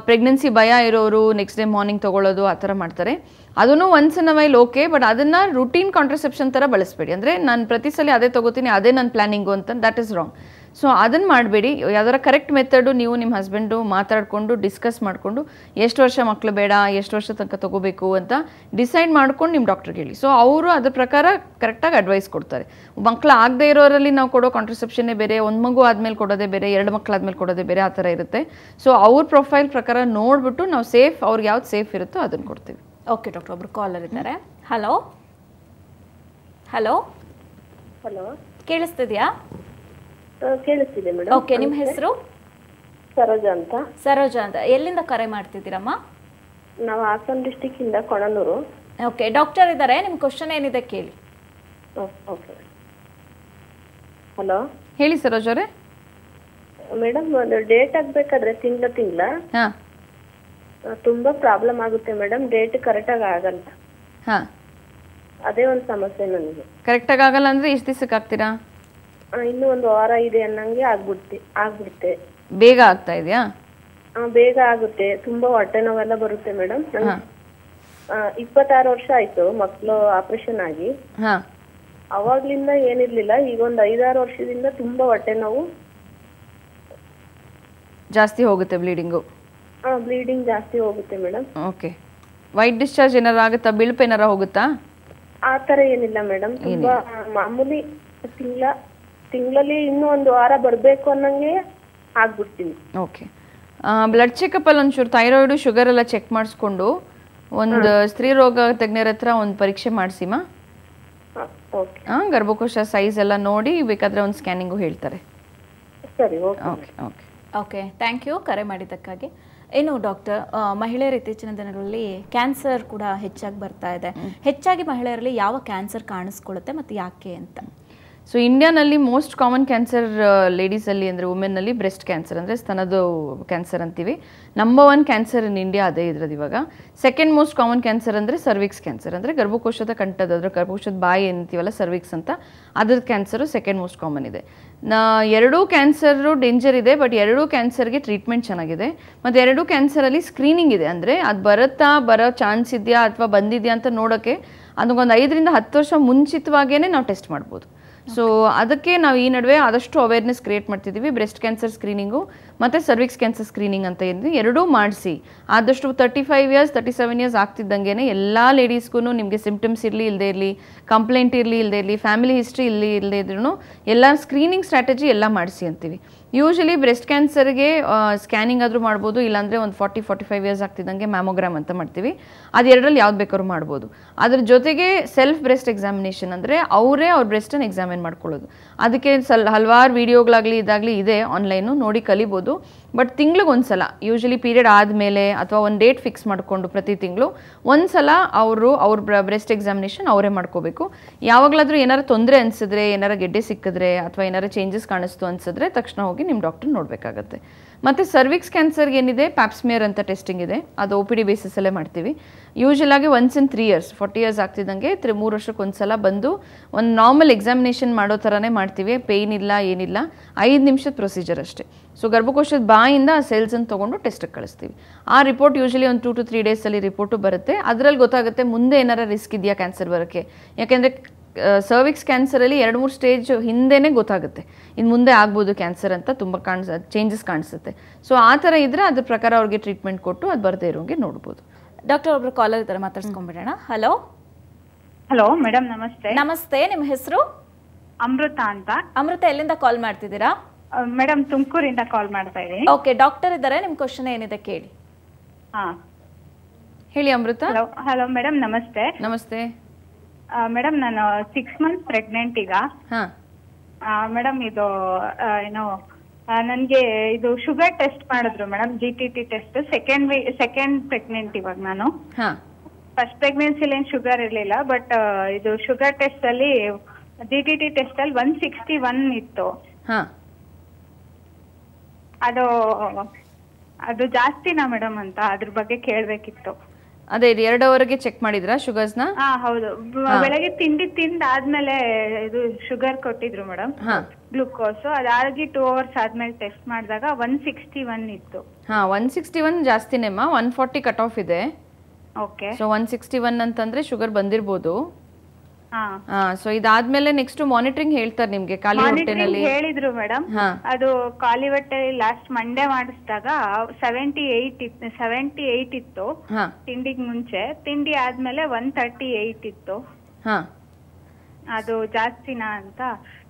ಪ್ರೆಗ್ನೆನ್ಸಿ ಭಯ ಇರೋರು ನೆಕ್ಸ್ಟ್ ಡೇ ಮಾರ್ನಿಂಗ್ ತೊಗೊಳ್ಳೋದು ಆ ಥರ ಮಾಡ್ತಾರೆ. ಅದನ್ನು once in a while okay, but ಅದನ್ನು ರುಟೀನ್ ಕಾಂಟ್ರಸೆಪ್ಷನ್ ಥರ ಬಳಸಬೇಡಿ. ಅಂದರೆ ನಾನು ಪ್ರತಿ ಸಲ ಅದೇ ತೊಗೋತೀನಿ, ಅದೇ ನನ್ನ ಪ್ಲ್ಯಾನಿಂಗು ಅಂತ, ದ್ಯಾಟ್ ಇಸ್ ರಾಂಗ್. ಸೊ ಅದನ್ನು ಮಾಡಬೇಡಿ. ಯಾವ್ದಾರ ಕರೆಕ್ಟ್ ಮೆಥಡು ನೀವು ನಿಮ್ಮ ಹಸ್ಬೆಂಡು ಮಾತಾಡಿಕೊಂಡು ಡಿಸ್ಕಸ್ ಮಾಡಿಕೊಂಡು ಎಷ್ಟು ವರ್ಷ ಮಕ್ಕಳು ಬೇಡ, ಎಷ್ಟು ವರ್ಷ ತನಕ ತೊಗೋಬೇಕು ಅಂತ ಡಿಸೈಡ್ ಮಾಡ್ಕೊಂಡು ನಿಮ್ಮ ಡಾಕ್ಟ್ರಿಗೆ ಹೇಳಿ. ಸೊ ಅವರು ಅದ್ರ ಪ್ರಕಾರ ಕರೆಕ್ಟಾಗಿ ಅಡ್ವೈಸ್ ಕೊಡ್ತಾರೆ. ಮಕ್ಕಳು ಆಗದೆ ಇರೋರಲ್ಲಿ ನಾವು ಕೊಡೋ ಕಾಂಟ್ರಸೆಪ್ಷನ್ನೇ ಬೇರೆ, 1 ಮಗು ಆದಮೇಲೆ ಕೊಡೋದೇ ಬೇರೆ, 2 ಮಕ್ಕಳಾದ್ಮೇಲೆ ಕೊಡೋದೇ ಬೇರೆ, ಆ ಥರ ಇರುತ್ತೆ. ಸೊ ಅವ್ರ ಪ್ರೊಫೈಲ್ ಪ್ರಕಾರ ನೋಡಿಬಿಟ್ಟು ನಾವು ಸೇಫ್, ಅವ್ರಿಗೆ ಯಾವ್ದು ಸೇಫ್ ಇರುತ್ತೋ ಅದನ್ನು ಕೊಡ್ತೀವಿ. ಓಕೆ ಡಾಕ್ಟರ್, ಒಬ್ರು ಕಾಲರ್ ಇದ್ದಾರೆ. ಹಲೋ ಹಲೋ ಹಲೋ, ಕೇಳಿಸ್ತಿದ್ಯಾ? ಕೇಳಿಸ್ತಿದೆ ಮೇಡಮ್. ಓಕೆ, ನಿಮ್ಮ ಹೆಸರು? ಸರೋಜಾ ಅಂತ. ಸರೋಜಾ ಅಂತ. ಎಲ್ಲಿಂದ ಕರೆ ಮಾಡ್ತಿದ್ದೀರಮ್ಮ? ನಾವು ಹಾಸನ ಡಿಸ್ಟಿಕ್ ಇಂದ ಕೊಣನೂರು. ಓಕೆ, ಡಾಕ್ಟರ್ ಇದ್ದಾರೆ, ನಿಮ್ಮ ಕ್ವಶನ್ ಏನಿದೆ ಕೇಳಿ. ಓಕೆ, ಹಲೋ ಹೇಳಿ ಸರೋಜ್ ಅವರೇ. ಮೇಡಮ್, ಒಂದು ಡೇಟ್ ಆಗ್ಬೇಕಾದ್ರೆ ತಿಂಗಳ ಹಾಂ ತುಂಬಾ ಪ್ರಾಬ್ಲಮ್ ಆಗುತ್ತೆ ಮೇಡಮ್. ಡೇಟ್ ಕರೆಕ್ಟಾಗಿ ಆಗಲ್ಲ. ಹಾಂ, ಅದೇ ಒಂದು ಸಮಸ್ಯೆ ನನಗೆ. ಕರೆಕ್ಟಾಗಿ ಆಗಲ್ಲ ಅಂದರೆ ಎಷ್ಟು ದಿವಸಕ್ಕೆ ಆಗ್ತೀರಾ? ಇನ್ನೂ ಒಂದು ವಾರ ಇದೆ ಅನ್ನಂಗೆ ಆಗ್ಬಿಡುತ್ತೆ. ಬೇಗ ಆಗ್ತಾ ಇದೆಯಾ? ಬೇಗ ಆಗುತ್ತೆ. ತುಂಬಾ ಹೊಟ್ಟೆ ನೋವೆಲ್ಲ ಬರುತ್ತೆ ಮೇಡಮ್. 26 ವರ್ಷ ಆಯ್ತು ಮಕ್ಕಳು ಆಪರೇಷನ್ ಆಗಿ. ಅವಾಗ್ಲಿಂದ ಏನಿರ್ಲಿಲ್ಲ, ಈಗ ಒಂದು 5-6 ವರ್ಷದಿಂದ ತುಂಬಾ ಹೊಟ್ಟೆ ನೋವು ಜಾಸ್ತಿ ಹೋಗುತ್ತೆ. ಬ್ಲೀಡಿಂಗು? ಬ್ಲೀಡಿಂಗ್ ಜಾಸ್ತಿ ಹೋಗುತ್ತೆ ಮೇಡಮ್. ಓಕೆ. ವೈಟ್ ಡಿಸ್ಚಾರ್ಜ್ ಏನಾರು ಆಗುತ್ತಾ? ಬಿಳುಪು ಏನಾರ ಹೋಗುತ್ತಾ? ಆ ತರ ಏನಿಲ್ಲ ಮೇಡಮ್. ತುಂಬಾ ಮಾಮೂಲಿ ತಿಂಗಳಲ್ಲಿ ಇನ್ನೂ ಒಂದು ವಾರ ಬರ್ಬೇಕು ಅನ್ನಂಗೆ ಆಗ್ಬಿಡ್ತೀನಿ. ಓಕೆ. ಬ್ಲಡ್ ಚೆಕಪ್ ಅಲ್ಲಿ ಒಂಚೂರು ಥೈರಾಯ್ಡು ಶುಗರ್ ಎಲ್ಲ ಚೆಕ್ ಮಾಡಿಸ್ಕೊಂಡು ಒಂದು ಸ್ತ್ರೀ ರೋಗ ತಜ್ಞರ ಹತ್ರ ಒಂದು ಪರೀಕ್ಷೆ ಮಾಡಿಸಿಮಾ. ಗರ್ಭಕೋಶ ಸೈಜ್ ಎಲ್ಲ ನೋಡಿ ಬೇಕಾದ್ರೆ ಒಂದು ಸ್ಕ್ಯಾನಿಂಗು ಹೇಳ್ತಾರೆ. ಸರಿ. Okay okay okay, thank you ಕರೆ ಮಾಡಿದ್ದಕ್ಕಾಗಿ. ಇನ್ನು ಡಾಕ್ಟರ್, ಮಹಿಳೆಯರ ಇತ್ತೀಚಿನ ದಿನಗಳಲ್ಲಿ ಕ್ಯಾನ್ಸರ್ ಕೂಡ ಹೆಚ್ಚಾಗಿ ಬರ್ತಾ ಇದೆ. ಹೆಚ್ಚಾಗಿ ಮಹಿಳೆಯರಲ್ಲಿ ಯಾವ ಕ್ಯಾನ್ಸರ್ ಕಾಣಿಸ್ಕೊಳ್ಳುತ್ತೆ ಮತ್ತು ಯಾಕೆ ಅಂತ? ಸೊ ಇಂಡಿಯಾನಲ್ಲಿ ಮೋಸ್ಟ್ ಕಾಮನ್ ಕ್ಯಾನ್ಸರ್ ಲೇಡೀಸಲ್ಲಿ ಅಂದರೆ ವುಮೆನ್ನಲ್ಲಿ ಬ್ರೆಸ್ಟ್ ಕ್ಯಾನ್ಸರ್ ಅಂದರೆ ಸ್ತನದ ಕ್ಯಾನ್ಸರ್ ಅಂತೀವಿ. ನಂಬರ್ 1 ಕ್ಯಾನ್ಸರ್ ಇನ್ ಇಂಡಿಯಾ ಅದೇ ಇದ್ರದ್ದು ಇವಾಗ. ಸೆಕೆಂಡ್ ಮೋಸ್ಟ್ ಕಾಮನ್ ಕ್ಯಾನ್ಸರ್ ಅಂದರೆ ಸರ್ವಿಕ್ಸ್ ಕ್ಯಾನ್ಸರ್, ಅಂದರೆ ಗರ್ಭಕೋಶದ ಕಂಠದ ಅದರ ಗರ್ಭಕೋಶದ ಬಾಯಿ ಅಂತೀವಲ್ಲ ಸರ್ವಿಕ್ಸ್ ಅಂತ, ಅದ್ರದ್ದು ಕ್ಯಾನ್ಸರು ಸೆಕೆಂಡ್ ಮೋಸ್ಟ್ ಕಾಮನ್ ಇದೆ. ಎರಡೂ ಕ್ಯಾನ್ಸರು ಡೇಂಜರ್ ಇದೆ, ಬಟ್ ಎರಡೂ ಕ್ಯಾನ್ಸರ್ಗೆ ಟ್ರೀಟ್ಮೆಂಟ್ ಚೆನ್ನಾಗಿದೆ. ಮತ್ತು ಎರಡೂ ಕ್ಯಾನ್ಸರಲ್ಲಿ ಸ್ಕ್ರೀನಿಂಗ್ ಇದೆ, ಅಂದರೆ ಅದು ಬರೋ ಚಾನ್ಸ್ ಇದೆಯಾ ಅಥವಾ ಬಂದಿದೆಯಾ ಅಂತ ನೋಡೋಕ್ಕೆ ಅದಕ್ಕೊಂದು 5ರಿಂದ 10 ವರ್ಷ ಮುಂಚಿತವಾಗೇ ನಾವು ಟೆಸ್ಟ್ ಮಾಡ್ಬೋದು. ಸೊ ಅದಕ್ಕೆ ನಾವು ಈ ನಡುವೆ ಆದಷ್ಟು ಅವೇರ್ನೆಸ್ ಕ್ರಿಯೇಟ್ ಮಾಡ್ತಿದ್ದೀವಿ. ಬ್ರೆಸ್ಟ್ ಕ್ಯಾನ್ಸರ್ ಸ್ಕ್ರೀನಿಂಗು ಮತ್ತು ಸರ್ವಿಕ್ಸ್ ಕ್ಯಾನ್ಸರ್ ಸ್ಕ್ರೀನಿಂಗ್ ಅಂತ ಏನಿದೆ ಎರಡೂ ಮಾಡಿಸಿ ಆದಷ್ಟು 35 ಇಯರ್ಸ್ 37 ಇಯರ್ಸ್ ಆಗ್ತಿದ್ದಂಗೆ ಎಲ್ಲ ಲೇಡೀಸ್ಗೂ ನಿಮಗೆ ಸಿಂಪ್ಟಮ್ಸ್ ಇರಲಿ ಇಲ್ಲದೆ ಇರಲಿ, ಕಂಪ್ಲೇಂಟ್ ಇರಲಿ ಇಲ್ಲದೆ ಇರಲಿ, ಫ್ಯಾಮಿಲಿ ಹಿಸ್ಟ್ರಿ ಇಲ್ಲದೆ ಇದ್ರೂ ಎಲ್ಲ ಸ್ಕ್ರೀನಿಂಗ್ ಸ್ಟ್ರಾಟಜಿ ಎಲ್ಲ ಮಾಡಿಸಿ ಅಂತೀವಿ. ಯೂಶಲಿ ಬ್ರೆಸ್ಟ್ ಕ್ಯಾನ್ಸರ್ಗೆ ಸ್ಕ್ಯಾನಿಂಗ್ ಆದರೂ ಮಾಡ್ಬೋದು, ಇಲ್ಲಾಂದರೆ ಒಂದು 40-45 ಇಯರ್ಸ್ ಆಗ್ತಿದ್ದಂಗೆ ಮ್ಯಾಮೋಗ್ರಾಮ್ ಅಂತ ಮಾಡ್ತೀವಿ. ಅದು ಎರಡರಲ್ಲಿ ಯಾವ್ದು ಬೇಕಾದ್ರೂ ಮಾಡ್ಬೋದು. ಅದ್ರ ಜೊತೆಗೆ ಸೆಲ್ಫ್ ಬ್ರೆಸ್ಟ್ ಎಕ್ಸಾಮಿನೇಷನ್, ಅಂದರೆ ಅವರೇ ಅವ್ರ ಬ್ರೆಸ್ಟನ್ನು ಎಕ್ಸಾಮಿನ್ ಮಾಡ್ಕೊಳ್ಳೋದು. ಅದಕ್ಕೆ ಹಲವಾರು ವೀಡಿಯೋಗಳಾಗಲಿ ಇದಾಗಲಿ ಇದೆ ಆನ್ಲೈನು, ನೋಡಿ ಕಲಿಬೋದು. ಬಟ್ ತಿಂಗ್ಳಿಗೆ ಒಂದ್ಸಲ, ಯೂಶಲಿ ಪೀರಿಯಡ್ ಆದಮೇಲೆ ಅಥವಾ ಒಂದು ಡೇಟ್ ಫಿಕ್ಸ್ ಮಾಡಿಕೊಂಡು ಪ್ರತಿ ತಿಂಗಳು ಒಂದ್ಸಲ ಅವ್ರ ಬ್ರೆಸ್ಟ್ ಎಕ್ಸಾಮಿನೇಷನ್ ಅವರೇ ಮಾಡ್ಕೋಬೇಕು. ಯಾವಾಗಲಾದರೂ ಏನಾರು ತೊಂದರೆ ಅನಿಸಿದ್ರೆ, ಏನಾರು ಗೆಡ್ಡೆ ಸಿಕ್ಕಿದ್ರೆ ಅಥವಾ ಏನಾರು ಚೇಂಜಸ್ ಕಾಣಿಸ್ತು ಅನಿಸಿದ್ರೆ ತಕ್ಷಣ ಹೋಗಿ ನಿಮ್ಮ ಡಾಕ್ಟರ್ ನೋಡಬೇಕಾಗತ್ತೆ. ಮತ್ತು ಸರ್ವಿಕ್ಸ್ ಕ್ಯಾನ್ಸರ್ಗೆ ಏನಿದೆ ಪ್ಯಾಪ್ಸ್ಮಿಯರ್ ಅಂತ ಟೆಸ್ಟಿಂಗ್ ಇದೆ, ಅದು OPD ಬೇಸಿಸಲ್ಲೇ ಮಾಡ್ತೀವಿ. ಯೂಶಲ್ ಆಗಿ ಒನ್ಸ್ ಇನ್ 3 ಇಯರ್ಸ್ 40 ಇಯರ್ಸ್ ಆಗ್ತಿದ್ದಂಗೆ 3 ವರ್ಷಕ್ಕೆ ಒಂದ್ಸಲ ಬಂದು ಒಂದು ನಾರ್ಮಲ್ ಎಕ್ಸಾಮಿನೇಷನ್ ಮಾಡೋ ಥರನೇ ಮಾಡ್ತೀವಿ. ಪೇಯ್ನ್ ಇಲ್ಲ, ಏನಿಲ್ಲ, 5 ನಿಮಿಷದ ಪ್ರೊಸೀಜರ್ ಅಷ್ಟೇ. ಸೊ ಗರ್ಭಕೋಶದ ಬಾಯಿಂದ ಆ ಸೆಲ್ಸನ್ನು ತೊಗೊಂಡು ಟೆಸ್ಟಿಗೆ ಕಳಿಸ್ತೀವಿ. ಆ ರಿಪೋರ್ಟ್ ಯೂಶಲಿ ಒಂದು 2 to 3 ಡೇಸಲ್ಲಿ ರಿಪೋರ್ಟು ಬರುತ್ತೆ. ಅದರಲ್ಲಿ ಗೊತ್ತಾಗುತ್ತೆ ಮುಂದೆ ಏನಾರ ರಿಸ್ಕ್ ಇದೆಯಾ ಕ್ಯಾನ್ಸರ್ ಬರೋಕ್ಕೆ. ಯಾಕೆಂದರೆ ಸರ್ವಿಕ್ಸ್ ಕ್ಯಾನ್ಸರಲ್ಲಿ 2-3 ಸ್ಟೇಜ್ ಹಿಂದೆನೇ ಗೊತ್ತಾಗುತ್ತೆ ಇನ್ನು ಮುಂದೆ ಆಗ್ಬೋದು ಕ್ಯಾನ್ಸರ್ ಅಂತ, ತುಂಬ ಚೇಂಜಸ್ ಕಾಣಿಸುತ್ತೆ. ಸೊ ಆ ಥರ ಇದ್ದರೆ ಅದ್ರ ಪ್ರಕಾರ ಅವ್ರಿಗೆ ಟ್ರೀಟ್ಮೆಂಟ್ ಕೊಟ್ಟು ಅದು ಬರದೇ ಇರೋಂಗೆ ನೋಡ್ಬೋದು. ಡಾಕ್ಟರ್, ಒಬ್ರು ಕಾಲರ್ ಇದ್ದಾರೆ, ಮಾತಾಡ್ಸ್ಕೊಂಡ್ಬಿಡೋಣ. ಹಲೋ ಹಲೋ ಮೇಡಮ್, ನಮಸ್ತೆ. ನಮಸ್ತೆ, ನಿಮ್ಮ ಹೆಸರು? ಅಮೃತ ಅಂತ. ಅಮೃತ, ಎಲ್ಲಿಂದ ಕಾಲ್ ಮಾಡ್ತಿದ್ದೀರಾ? ಮೇಡಮ್, ತುಮಕೂರಿಂದ ಕಾಲ್ ಮಾಡ್ತಾ ಇದ್ದೀನಿ. ಓಕೆ, ಡಾಕ್ಟರ್ ಇದ್ದಾರೆ, ನಿಮ್ಮ ಕ್ವಶನ್ ಏನಿದೆ ಕೇಳಿ. ಹೇಳಿ ಅಮೃತ. ಹಲೋ ಮೇಡಮ್, ನಮಸ್ತೆ. ನಮಸ್ತೆ ಮೇಡಮ್, ನಾನು 6 ಮಂತ್ಸ್ ಪ್ರೆಗ್ನೆಂಟ್ ಈಗ. ಮೇಡಮ್, ಇದು ಏನೋ ನನಗೆ ಇದು ಶುಗರ್ ಟೆಸ್ಟ್ ಮಾಡಿದ್ರು madam, GTT test. Second pregnant ಇವಾಗ ನಾನು. ಫಸ್ಟ್ ಪ್ರೆಗ್ನೆನ್ಸಿಲಿ ಏನು ಶುಗರ್ ಇರಲಿಲ್ಲ, ಬಟ್ ಇದು ಶುಗರ್ ಟೆಸ್ಟ್ ಅಲ್ಲಿ GTT ಟೆಸ್ಟ್ ಅಲ್ಲಿ 161 ಇತ್ತು. ಅದು ಜಾಸ್ತಿನಾ ಮೇಡಮ್ ಅಂತ ಅದ್ರ ಬಗ್ಗೆ ಕೇಳ್ಬೇಕಿತ್ತು. ಅದೇ 2 ಅವರ್ಗೆ ಚೆಕ್ ಮಾಡಿದ್ರಾ ಶುಗರ್ಸ್ನ? ಹೌದು, ಬೆಳಗ್ಗೆ ತಿಂದಾದ್ಮೇಲೆ ಇದು ಶುಗರ್ ಕೊಟ್ಟಿದ್ರು ಮೇಡಮ್, ಗ್ಲೂಕೋಸ್. ಅದಾಗಿ 2 ಅವರ್ಸ್ ಆದ್ಮೇಲೆ ಟೆಸ್ಟ್ ಮಾಡಿದಾಗ 161 ಇತ್ತು. 161 ಜಾಸ್ತಿನೇಮ್ಮ. 140 ಕಟ್ ಆಫ್ ಇದೆ. ಓಕೆ. ಸೊ 161 ಅಂತಂದ್ರೆ ಶುಗರ್ ಬಂದಿರ್ಬೋದು. ಸೊ ಇದಾದ್ಮೇಲೆ ನೆಕ್ಸ್ಟ್ ಮಾನಿಟರಿಂಗ್ ಹೇಳ್ತಾರೆ ನಿಮ್ಗೆ ಖಾಲಿ ಹೊಟ್ಟೆನಲ್ಲಿ. ಹೇಳಿದ್ರು ಮೇಡಮ್, ಅದು ಖಾಲಿ ಹೊಟ್ಟೆ ಲಾಸ್ಟ್ ಮಂಡೇ ಮಾಡಿಸಿದಾಗ 78 ಇತ್ತು ತಿಂಡಿಗೆ ಮುಂಚೆ. ತಿಂಡಿ ಆದ್ಮೇಲೆ 138 ಇತ್ತು. ಅದು ಜಾಸ್ತಿನಾ ಅಂತ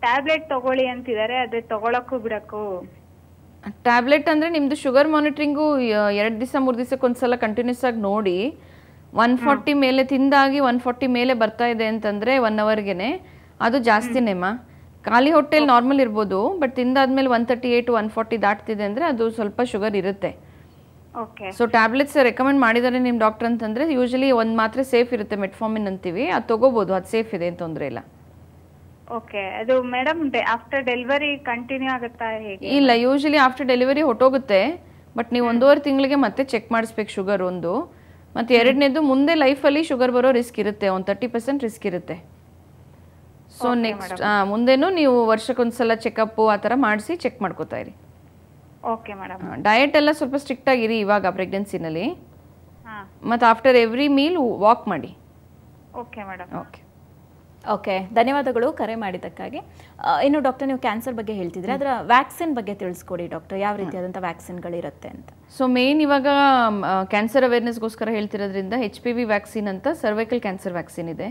ಟ್ಯಾಬ್ಲೆಟ್ ತಗೊಳ್ಳಿ ಅಂತಿದ್ದಾರೆ, ಅದೇ ತಗೊಳಕ್ಕೂ ಬಿಡಕ್ಕೂ. ಟ್ಯಾಬ್ಲೆಟ್ ಅಂದ್ರೆ ನಿಮ್ದು ಶುಗರ್ ಮಾನಿಟರಿಂಗು 2 ದಿವಸ 3 ದಿವಸಕ್ಕೆ ಒಂದ್ಸಲ ಕಂಟಿನ್ಯೂಸ್ ಆಗಿ ನೋಡಿ. 140 ಮೇಲೆ ತಿಂದಾಗಿ 140 ಮೇಲೆ ಬರ್ತಾ ಇದೆ ಅಂತಂದ್ರೆ 1 ಅವರ್ಗೆನೆ ಅದು ಜಾಸ್ತಿನೇಮ್ಮ. ಖಾಲಿ ಹೊಟ್ಟೆಲಿ ನಾರ್ಮಲ್ ಇರ್ಬೋದು, ಬಟ್ ತಿಂದಾದ್ಮೇಲೆ 138 140 ದಾಟ್ತಿದೆ ಅಂದ್ರೆ ಅದು ಸ್ವಲ್ಪ ಶುಗರ್ ಇರುತ್ತೆ. ಸೊ ಟ್ಯಾಬ್ಲೆಟ್ಸ್ ರೆಕಮೆಂಡ್ ಮಾಡಿದ್ದಾರೆ ನಿಮ್ ಡಾಕ್ಟರ್ ಅಂತಂದ್ರೆ ಯೂಶಲಿ ಒಂದು ಮಾತ್ರೆ ಸೇಫ್ ಇರುತ್ತೆ, ಮೆಟ್ಫಾರ್ಮಿನ್ ಅಂತೀವಿ, ಅದು ತಗೋಬಹುದು, ಅದು ಸೇಫ್ ಇದೆ, ತೊಂದರೆ ಇಲ್ಲ. ಓಕೆ. ಅದು ಮೇಡಮ್ ಆಫ್ಟರ್ ಡೆಲಿವರಿ ಕಂಟಿನ್ಯೂ ಆಗುತ್ತಾ ಹೇಗೆ? ಇಲ್ಲ, ಯೂಶಲಿ ಆಫ್ಟರ್ ಡೆಲಿವರಿ ಹೊಟ್ಟೋಗುತ್ತೆ, ಬಟ್ ನೀವು 1.5 ತಿಂಗಳಿಗೆ ಮತ್ತೆ ಚೆಕ್ ಮಾಡಿಸ್ಬೇಕು ಶುಗರ್ ಒಂದು. ಮತ್ತು ಎರಡನೇದು ಮುಂದೆ ಲೈಫಲ್ಲಿ ಶುಗರ್ ಬರೋ ರಿಸ್ಕ್ ಇರುತ್ತೆ, ಒಂದು 30% ರಿಸ್ಕ್ ಇರುತ್ತೆ. ಸೊ ನೆಕ್ಸ್ಟ್ ಮುಂದೇನು ನೀವು ವರ್ಷಕ್ಕೊಂದ್ಸಲ ಚೆಕಪ್ ಆ ಥರ ಮಾಡಿಸಿ ಚೆಕ್ ಮಾಡ್ಕೋತಾ ಇರಿ. Okay madam. ಡಯಟ್ ಎಲ್ಲ ಸ್ವಲ್ಪ ಸ್ಟ್ರಿಕ್ಟ್ ಆಗಿರಿ ಇವಾಗ ಪ್ರೆಗ್ನೆನ್ಸಿನಲ್ಲಿ. ಮತ್ತು ಆಫ್ಟರ್ ಎವ್ರಿ ಮೀಲ್ ವಾಕ್ ಮಾಡಿ. Okay madam. ಓಕೆ, ಧನ್ಯವಾದಗಳು ಕರೆ ಮಾಡಿದ್ದಕ್ಕಾಗಿ. ಇನ್ನು ಡಾಕ್ಟರ್, ನೀವು ಕ್ಯಾನ್ಸರ್ ಬಗ್ಗೆ ಹೇಳ್ತಿದ್ರೆ ಅದರ ವ್ಯಾಕ್ಸಿನ್ ಬಗ್ಗೆ ತಿಳಿಸ್ಕೊಡಿ ಡಾಕ್ಟರ್, ಯಾವ ರೀತಿಯಾದಂಥ ವ್ಯಾಕ್ಸಿನ್ಗಳಿರುತ್ತೆ ಅಂತ. ಸೊ ಮೇನ್ ಇವಾಗ ಕ್ಯಾನ್ಸರ್ ಅವೇರ್ನೆಸ್ಗೋಸ್ಕರ ಹೇಳ್ತಿರೋದ್ರಿಂದ HPV ವ್ಯಾಕ್ಸಿನ್ ಅಂತ ಸರ್ವೈಕಲ್ ಕ್ಯಾನ್ಸರ್ ವ್ಯಾಕ್ಸಿನ್ ಇದೆ.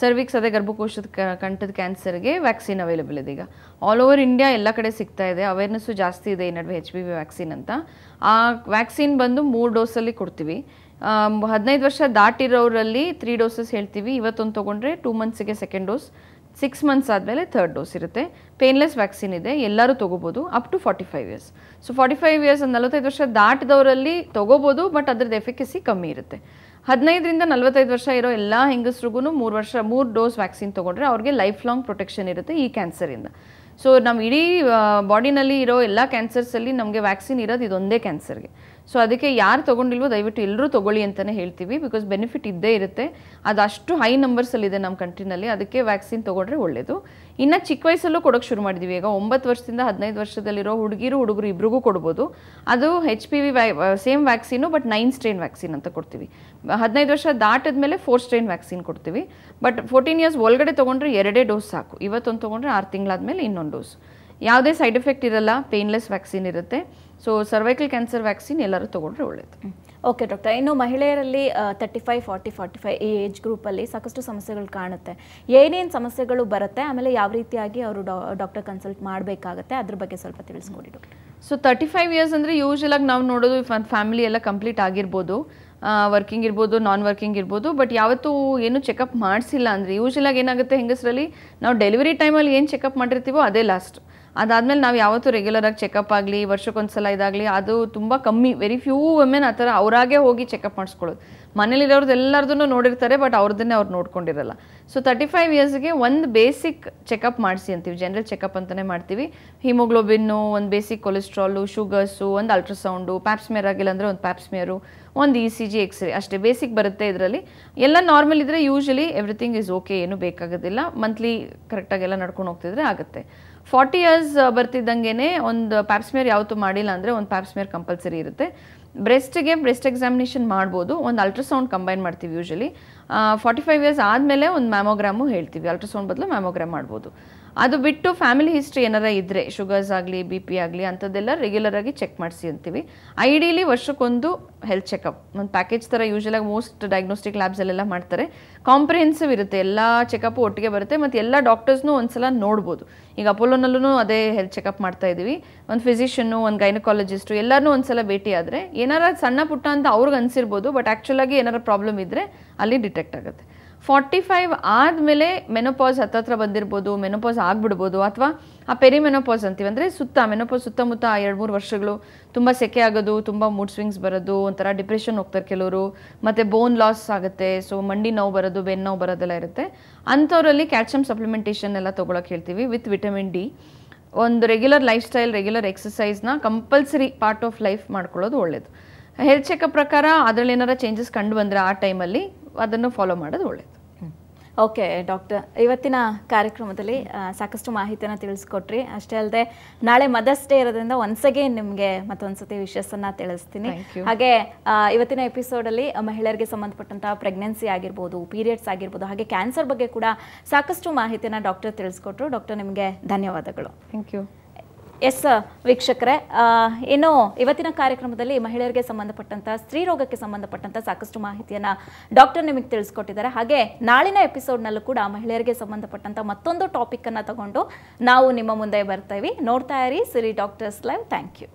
ಸರ್ವಿಕ್ಸ್ ಅದೇ ಗರ್ಭಕೋಶದ ಕಂಠದ ಕ್ಯಾನ್ಸರ್ಗೆ ವ್ಯಾಕ್ಸಿನ್ ಅವೈಲೇಬಲ್ ಇದೆ. ಈಗ ಆಲ್ ಓವರ್ ಇಂಡಿಯಾ ಎಲ್ಲ ಕಡೆ ಸಿಗ್ತಾ ಇದೆ. ಅವೇರ್ನೆಸ್ಸು ಜಾಸ್ತಿ ಇದೆ ಈ ನಡುವೆ HPV ವ್ಯಾಕ್ಸಿನ್ ಅಂತ. ಆ ವ್ಯಾಕ್ಸಿನ್ ಬಂದು 3 ಡೋಸಲ್ಲಿ ಕೊಡ್ತೀವಿ. 15 ವರ್ಷ ದಾಟಿರೋರಲ್ಲಿ 3 ಡೋಸಸ್ ಹೇಳ್ತೀವಿ. ಇವತ್ತೊಂದು ತೊಗೊಂಡ್ರೆ 2 ಮಂತ್ಸಿಗೆ ಸೆಕೆಂಡ್ ಡೋಸ್, 6 ಮಂತ್ಸ್ ಆದಮೇಲೆ 3rd ಡೋಸ್ ಇರುತ್ತೆ. ಪೇನ್ಲೆಸ್ ವ್ಯಾಕ್ಸಿನ್ ಇದೆ, ಎಲ್ಲರೂ ತೊಗೋಬೋದು up to 45 years. So 45 years 45 ವರ್ಷ ದಾಟಿದವರಲ್ಲಿ ತೊಗೋಬೋದು, ಬಟ್ ಅದ್ರದ್ದು ಎಫಿಕಸಿ ಕಮ್ಮಿ ಇರುತ್ತೆ. 15ರಿಂದ 45 ವರ್ಷ ಇರೋ ಎಲ್ಲ ಹೆಂಗಸ್ರಿಗೂ 3 ಡೋಸ್ ವ್ಯಾಕ್ಸಿನ್ ತೊಗೊಂಡ್ರೆ ಅವ್ರಿಗೆ ಲೈಫ್ ಲಾಂಗ್ ಪ್ರೊಟೆಕ್ಷನ್ ಇರುತ್ತೆ ಈ ಕ್ಯಾನ್ಸರಿಂದ. ಸೊ ನಮ್ಮ ಇಡೀ ಬಾಡಿನಲ್ಲಿ ಇರೋ ಎಲ್ಲ ಕ್ಯಾನ್ಸರ್ಸಲ್ಲಿ ನಮಗೆ ವ್ಯಾಕ್ಸಿನ್ ಇರೋದು ಇದೊಂದೇ ಕ್ಯಾನ್ಸರ್ಗೆ. ಸೊ ಅದಕ್ಕೆ ಯಾರು ತೊಗೊಂಡಿಲ್ವೋ ದಯವಿಟ್ಟು ಎಲ್ಲರೂ ತೊಗೊಳ್ಳಿ ಅಂತಲೇ ಹೇಳ್ತೀವಿ. ಬಿಕಾಸ್ ಬೆನಿಫಿಟ್ ಇದ್ದೇ ಇರುತ್ತೆ. ಅದು ಅಷ್ಟು ಹೈ ನಂಬರ್ಸಲ್ಲಿದೆ ನಮ್ಮ ಕಂಟ್ರಿನಲ್ಲಿ, ಅದಕ್ಕೆ ವ್ಯಾಕ್ಸಿನ್ ತೊಗೊಂಡ್ರೆ ಒಳ್ಳೆಯದು. ಇನ್ನು ಚಿಕ್ಕ ವಯಸ್ಸಲ್ಲೂ ಕೊಡೋಕ್ಕೆ ಶುರು ಮಾಡಿದ್ದೀವಿ. ಈಗ 9 ವರ್ಷದಿಂದ 15 ವರ್ಷದಲ್ಲಿರೋ ಹುಡುಗರು ಇಬ್ರಿಗೂ ಕೊಡ್ಬೋದು. ಅದು HPV same vaccine, but 9 strain vaccine ಅಂತ ಕೊಡ್ತೀವಿ. 15 ವರ್ಷ ದಾಟಿದ ಮೇಲೆ 4 ಸ್ಟ್ರೇನ್ ವ್ಯಾಕ್ಸಿನ್ ಕೊಡ್ತೀವಿ. ಬಟ್ 14 ಇಯರ್ಸ್ ಒಳಗಡೆ ತೊಗೊಂಡ್ರೆ 2 ಡೋಸ್ ಸಾಕು. ಇವತ್ತೊಂದು ತೊಗೊಂಡ್ರೆ 6 ತಿಂಗಳಾದಮೇಲೆ ಇನ್ನೊಂದು ಡೋಸ್. ಯಾವುದೇ ಸೈಡ್ ಎಫೆಕ್ಟ್ ಇರಲ್ಲ, ಪೇನ್ಲೆಸ್ ವ್ಯಾಕ್ಸಿನ್ ಇರುತ್ತೆ. ಸೊ ಸರ್ವೈಕಲ್ ಕ್ಯಾನ್ಸರ್ ವ್ಯಾಕ್ಸಿನ್ ಎಲ್ಲರೂ ತೊಗೊಂಡ್ರೆ ಒಳ್ಳೆಯದು. ಓಕೆ ಡಾಕ್ಟರ್, ಇನ್ನು ಮಹಿಳೆಯರಲ್ಲಿ 35, 40, 45 ಈ ಏಜ್ ಗ್ರೂಪಲ್ಲಿ ಸಾಕಷ್ಟು ಸಮಸ್ಯೆಗಳು ಕಾಣುತ್ತೆ. ಏನೇನು ಸಮಸ್ಯೆಗಳು ಬರುತ್ತೆ, ಆಮೇಲೆ ಯಾವ ರೀತಿಯಾಗಿ ಅವರು ಡಾಕ್ಟರ್ ಕನ್ಸಲ್ಟ್ ಮಾಡಬೇಕಾಗತ್ತೆ, ಅದ್ರ ಬಗ್ಗೆ ಸ್ವಲ್ಪ ತಿಳಿಸ್ಕೊಡಿ ಡಾಕ್ಟರ್. ಸೊ 35 ಇಯರ್ಸ್ ಅಂದರೆ ಯೂಶಲಾಗಿ ನಾವು ನೋಡೋದು ಫ್ಯಾಮಿಲಿ ಎಲ್ಲ ಕಂಪ್ಲೀಟ್ ಆಗಿರ್ಬೋದು, ವರ್ಕಿಂಗ್ ಇರ್ಬೋದು, ನಾನ್ ವರ್ಕಿಂಗ್ ಇರ್ಬೋದು. ಬಟ್ ಯಾವತ್ತೂ ಏನು ಚೆಕಪ್ ಮಾಡಿಸಿಲ್ಲ ಅಂದರೆ ಯೂಶಲಾಗಿ ಏನಾಗುತ್ತೆ ಹೆಂಗಸರಲ್ಲಿ, ನಾವು ಡೆಲಿವರಿ ಟೈಮಲ್ಲಿ ಏನು ಚೆಕಪ್ ಮಾಡಿರ್ತೀವೋ ಅದೇ ಲಾಸ್ಟ್. ಅದಾದಮೇಲೆ ನಾವು ಯಾವತ್ತೂ ರೆಗ್ಯುಲರಾಗಿ ಚೆಕಪ್ ಆಗಲಿ, ವರ್ಷಕ್ಕೊಂದ್ಸಲ ಇದಾಗಲಿ, ಅದು ತುಂಬ ಕಮ್ಮಿ. ವೆರಿ ಫ್ಯೂ ವುಮೆನ್ ಆ ಥರ ಅವರಾಗೆ ಹೋಗಿ ಚೆಕಪ್ ಮಾಡಿಸ್ಕೊಳ್ಳೋದು. ಮನೇಲಿರೋರ್ದು ಎಲ್ಲರದನ್ನು ನೋಡಿರ್ತಾರೆ, ಬಟ್ ಅವ್ರದ್ದನ್ನೇ ಅವ್ರು ನೋಡ್ಕೊಂಡಿರಲ್ಲ. ಸೊ 35 ಇಯರ್ಸ್ಗೆ ಒಂದು ಬೇಸಿಕ್ ಚೆಕಪ್ ಮಾಡಿಸಿ ಅಂತೀವಿ, ಜನರಲ್ ಚೆಕಪ್ ಅಂತಲೇ ಮಾಡ್ತೀವಿ. ಹಿಮೋಗ್ಲೋಬಿನ್ನು, ಒಂದು ಬೇಸಿಕ್ ಕೊಲೆಸ್ಟ್ರಾಲು, ಶುಗರ್ಸು, ಒಂದು ಅಲ್ಟ್ರಾಸೌಂಡು, ಪ್ಯಾಪ್ಸ್ಮಿಯರ್ ಆಗಿಲ್ಲ ಅಂದರೆ ಒಂದು ಪ್ಯಾಪ್ಸ್ಮಿಯರು, ಒಂದು ECG, ಎಕ್ಸ್ರೇ, ಅಷ್ಟೇ ಬೇಸಿಕ್ ಬರುತ್ತೆ. ಇದರಲ್ಲಿ ಎಲ್ಲ ನಾರ್ಮಲ್ ಇದ್ದರೆ ಯೂಶಲಿ ಎವ್ರಿಥಿಂಗ್ ಈಸ್ ಓಕೆ, ಏನು ಬೇಕಾಗೋದಿಲ್ಲ. ಮಂತ್ಲಿ ಕರೆಕ್ಟಾಗೆಲ್ಲ ನಡ್ಕೊಂಡು ಹೋಗ್ತಿದ್ರೆ ಆಗುತ್ತೆ. 40 ಇಯರ್ಸ್ ಬರ್ತಿದ್ದಂಗೆ ಒಂದು ಪ್ಯಾಪ್ಸ್ಮಿಯರ್ ಯಾವತ್ತೂ ಮಾಡಿಲ್ಲ ಅಂದರೆ ಒಂದು ಪ್ಯಾಪ್ಸ್ಮಿಯರ್ ಕಂಪಲ್ಸರಿ ಇರುತ್ತೆ. ಬ್ರೆಸ್ಟ್ಗೆ ಬ್ರೆಸ್ಟ್ ಎಕ್ಸಾಮಿನೇಷನ್ ಮಾಡ್ಬೋದು, ಒಂದು ಅಲ್ಟ್ರಾಸೌಂಡ್ ಕಂಬೈನ್ ಮಾಡ್ತೀವಿ ಯೂಶಲಿ. 45 ಇಯರ್ಸ್ ಆದಮೇಲೆ ಒಂದು ಮ್ಯಾಮೋಗ್ರಾಮು ಹೇಳ್ತೀವಿ, ಅಲ್ಟ್ರಾಸೌಂಡ್ ಬದಲು ಮ್ಯಾಮೋಗ್ರಾಮ್ ಮಾಡ್ಬೋದು. ಅದು ಬಿಟ್ಟು ಫ್ಯಾಮಿಲಿ ಹಿಸ್ಟ್ರಿ ಏನಾರ ಇದ್ದರೆ, ಶುಗರ್ಸ್ ಆಗಲಿ, BP ಆಗಲಿ ಅಂಥದ್ದೆಲ್ಲ ರೆಗ್ಯುಲರಾಗಿ ಚೆಕ್ ಮಾಡಿಸಿ ಅಂತೀವಿ. ಐಡಿಯಲಿ ವರ್ಷಕ್ಕೊಂದು ಹೆಲ್ತ್ ಚೆಕಪ್, ಒಂದು ಪ್ಯಾಕೇಜ್ ಥರ ಯೂಶಲಾಗಿ ಮೋಸ್ಟ್ ಡಯಾಗ್ನೋಸ್ಟಿಕ್ ಲ್ಯಾಬ್ಸಲ್ಲೆಲ್ಲ ಮಾಡ್ತಾರೆ. ಕಾಂಪ್ರಿಹೆನ್ಸಿವ್ ಇರುತ್ತೆ, ಎಲ್ಲ ಚೆಕಪ್ಪು ಒಟ್ಟಿಗೆ ಬರುತ್ತೆ. ಮತ್ತು ಎಲ್ಲ ಡಾಕ್ಟರ್ಸ್ನೂ ಒಂದ್ಸಲ ನೋಡ್ಬೋದು. ಈಗ ಅಪೋಲೋನಲ್ಲೂ ಅದೇ ಹೆಲ್ತ್ ಚೆಕಪ್ ಮಾಡ್ತಾ ಇದ್ದೀವಿ. ಒಂದು ಫಿಸಿಷಿಯನ್ನು, ಒಂದು ಗೈನಕಾಲಜಿಸ್ಟು ಎಲ್ಲರನ್ನೂ ಒಂದ್ಸಲ ಭೇಟಿ ಆದರೆ ಏನಾರ ಸಣ್ಣ ಪುಟ್ಟ ಅಂತ ಅವ್ರಿಗೆ ಅನಿಸಿರ್ಬೋದು, ಬಟ್ ಆ್ಯಕ್ಚುಲಾಗಿ ಏನಾರ ಪ್ರಾಬ್ಲಮ್ ಇದ್ದರೆ ಅಲ್ಲಿ ಡಿಟೆಕ್ಟ್ ಆಗುತ್ತೆ. 45 ಆದಮೇಲೆ ಮೆನೋಪಾಸ್ ಹತ್ತತ್ರ ಬಂದಿರ್ಬೋದು, ಮೆನೋಪಾಸ್ ಆಗಿಬಿಡ್ಬೋದು, ಅಥವಾ ಆ ಪೆರಿಮೆನೋಪಾಸ್ ಅಂತೀವಿ. ಅಂದರೆ ಮೆನೋಪಾಸ್ ಸುತ್ತಮುತ್ತ 2-3 ವರ್ಷಗಳು ತುಂಬ ಸೆಕೆ ಆಗೋದು, ತುಂಬ ಮೂಡ್ ಸ್ವಿಂಗ್ಸ್ ಬರೋದು, ಒಂಥರ ಡಿಪ್ರೆಷನ್ ಹೋಗ್ತಾರೆ ಕೆಲವರು, ಮತ್ತು ಬೋನ್ ಲಾಸ್ ಆಗುತ್ತೆ. ಸೊ ಮಂಡಿ ನೋವು ಬರೋದು, ಬೆನ್ನು ನೋವು ಬರೋದೆಲ್ಲ ಇರುತ್ತೆ. ಅಂಥವರಲ್ಲಿ ಕ್ಯಾಲ್ಸಿಯಂ ಸಪ್ಲಿಮೆಂಟೇಷನ್ ಎಲ್ಲ ತೊಗೊಳಕ್ಕೆ ಹೇಳ್ತೀವಿ ವಿತ್ ವಿಟಮಿನ್ D. ಒಂದು ರೆಗ್ಯುಲರ್ ಲೈಫ್ ಸ್ಟೈಲ್, ರೆಗ್ಯುಲರ್ ಎಕ್ಸಸೈಸ್ನ ಕಂಪಲ್ಸರಿ ಪಾರ್ಟ್ ಆಫ್ ಲೈಫ್ ಮಾಡ್ಕೊಳ್ಳೋದು ಒಳ್ಳೆಯದು. ಹೆಲ್ತ್ ಚೆಕಪ್ ಪ್ರಕಾರ ಅದರಲ್ಲಿ ಏನಾರ ಚೇಂಜಸ್ ಕಂಡು ಬಂದರೆ ಆ ಟೈಮಲ್ಲಿ ಅದನ್ನು ಫಾಲೋ ಮಾಡೋದು ಒಳ್ಳೆಯದು. ಓಕೆ ಡಾಕ್ಟರ್, ಇವತ್ತಿನ ಕಾರ್ಯಕ್ರಮದಲ್ಲಿ ಸಾಕಷ್ಟು ಮಾಹಿತಿಯನ್ನು ತಿಳಿಸ್ಕೊಟ್ರಿ. ಅಷ್ಟೇ ಅಲ್ಲದೆ ನಾಳೆ ಮದರ್ಸ್ ಡೇ ಇರೋದ್ರಿಂದ ಒನ್ಸ್ ಅಗೇನ್ ನಿಮಗೆ ಮತ್ತೊಂದ್ಸತಿ ವಿಶೇಷನ ತಿಳಿಸ್ತೀನಿ. ಹಾಗೆ ಇವತ್ತಿನ ಎಪಿಸೋಡಲ್ಲಿ ಮಹಿಳೆಯರಿಗೆ ಸಂಬಂಧಪಟ್ಟಂತಹ ಪ್ರೆಗ್ನೆನ್ಸಿ ಆಗಿರ್ಬೋದು, ಪೀರಿಯಡ್ಸ್ ಆಗಿರ್ಬೋದು, ಹಾಗೆ ಕ್ಯಾನ್ಸರ್ ಬಗ್ಗೆ ಕೂಡ ಸಾಕಷ್ಟು ಮಾಹಿತಿಯನ್ನು ಡಾಕ್ಟರ್ ತಿಳಿಸ್ಕೊಟ್ರು. ಡಾಕ್ಟರ್, ನಿಮಗೆ ಧನ್ಯವಾದಗಳು. Thank you. ಎಸ್ ವೀಕ್ಷಕರೇ, ಇನ್ನು ಇವತ್ತಿನ ಕಾರ್ಯಕ್ರಮದಲ್ಲಿ ಮಹಿಳೆಯರಿಗೆ ಸಂಬಂಧಪಟ್ಟಂಥ ಸ್ತ್ರೀ ರೋಗಕ್ಕೆ ಸಂಬಂಧಪಟ್ಟಂಥ ಸಾಕಷ್ಟು ಮಾಹಿತಿಯನ್ನು ಡಾಕ್ಟರ್ ನಿಮಗೆ ತಿಳಿಸ್ಕೊಟ್ಟಿದ್ದಾರೆ. ಹಾಗೆ ನಾಳಿನ ಎಪಿಸೋಡ್ನಲ್ಲೂ ಕೂಡ ಮಹಿಳೆಯರಿಗೆ ಸಂಬಂಧಪಟ್ಟಂಥ ಮತ್ತೊಂದು ಟಾಪಿಕ್ ಅನ್ನು ತಗೊಂಡು ನಾವು ನಿಮ್ಮ ಮುಂದೆ ಬರ್ತೇವೆ. ನೋಡ್ತಾ ಇರಿ Siri doctors live. Thank you.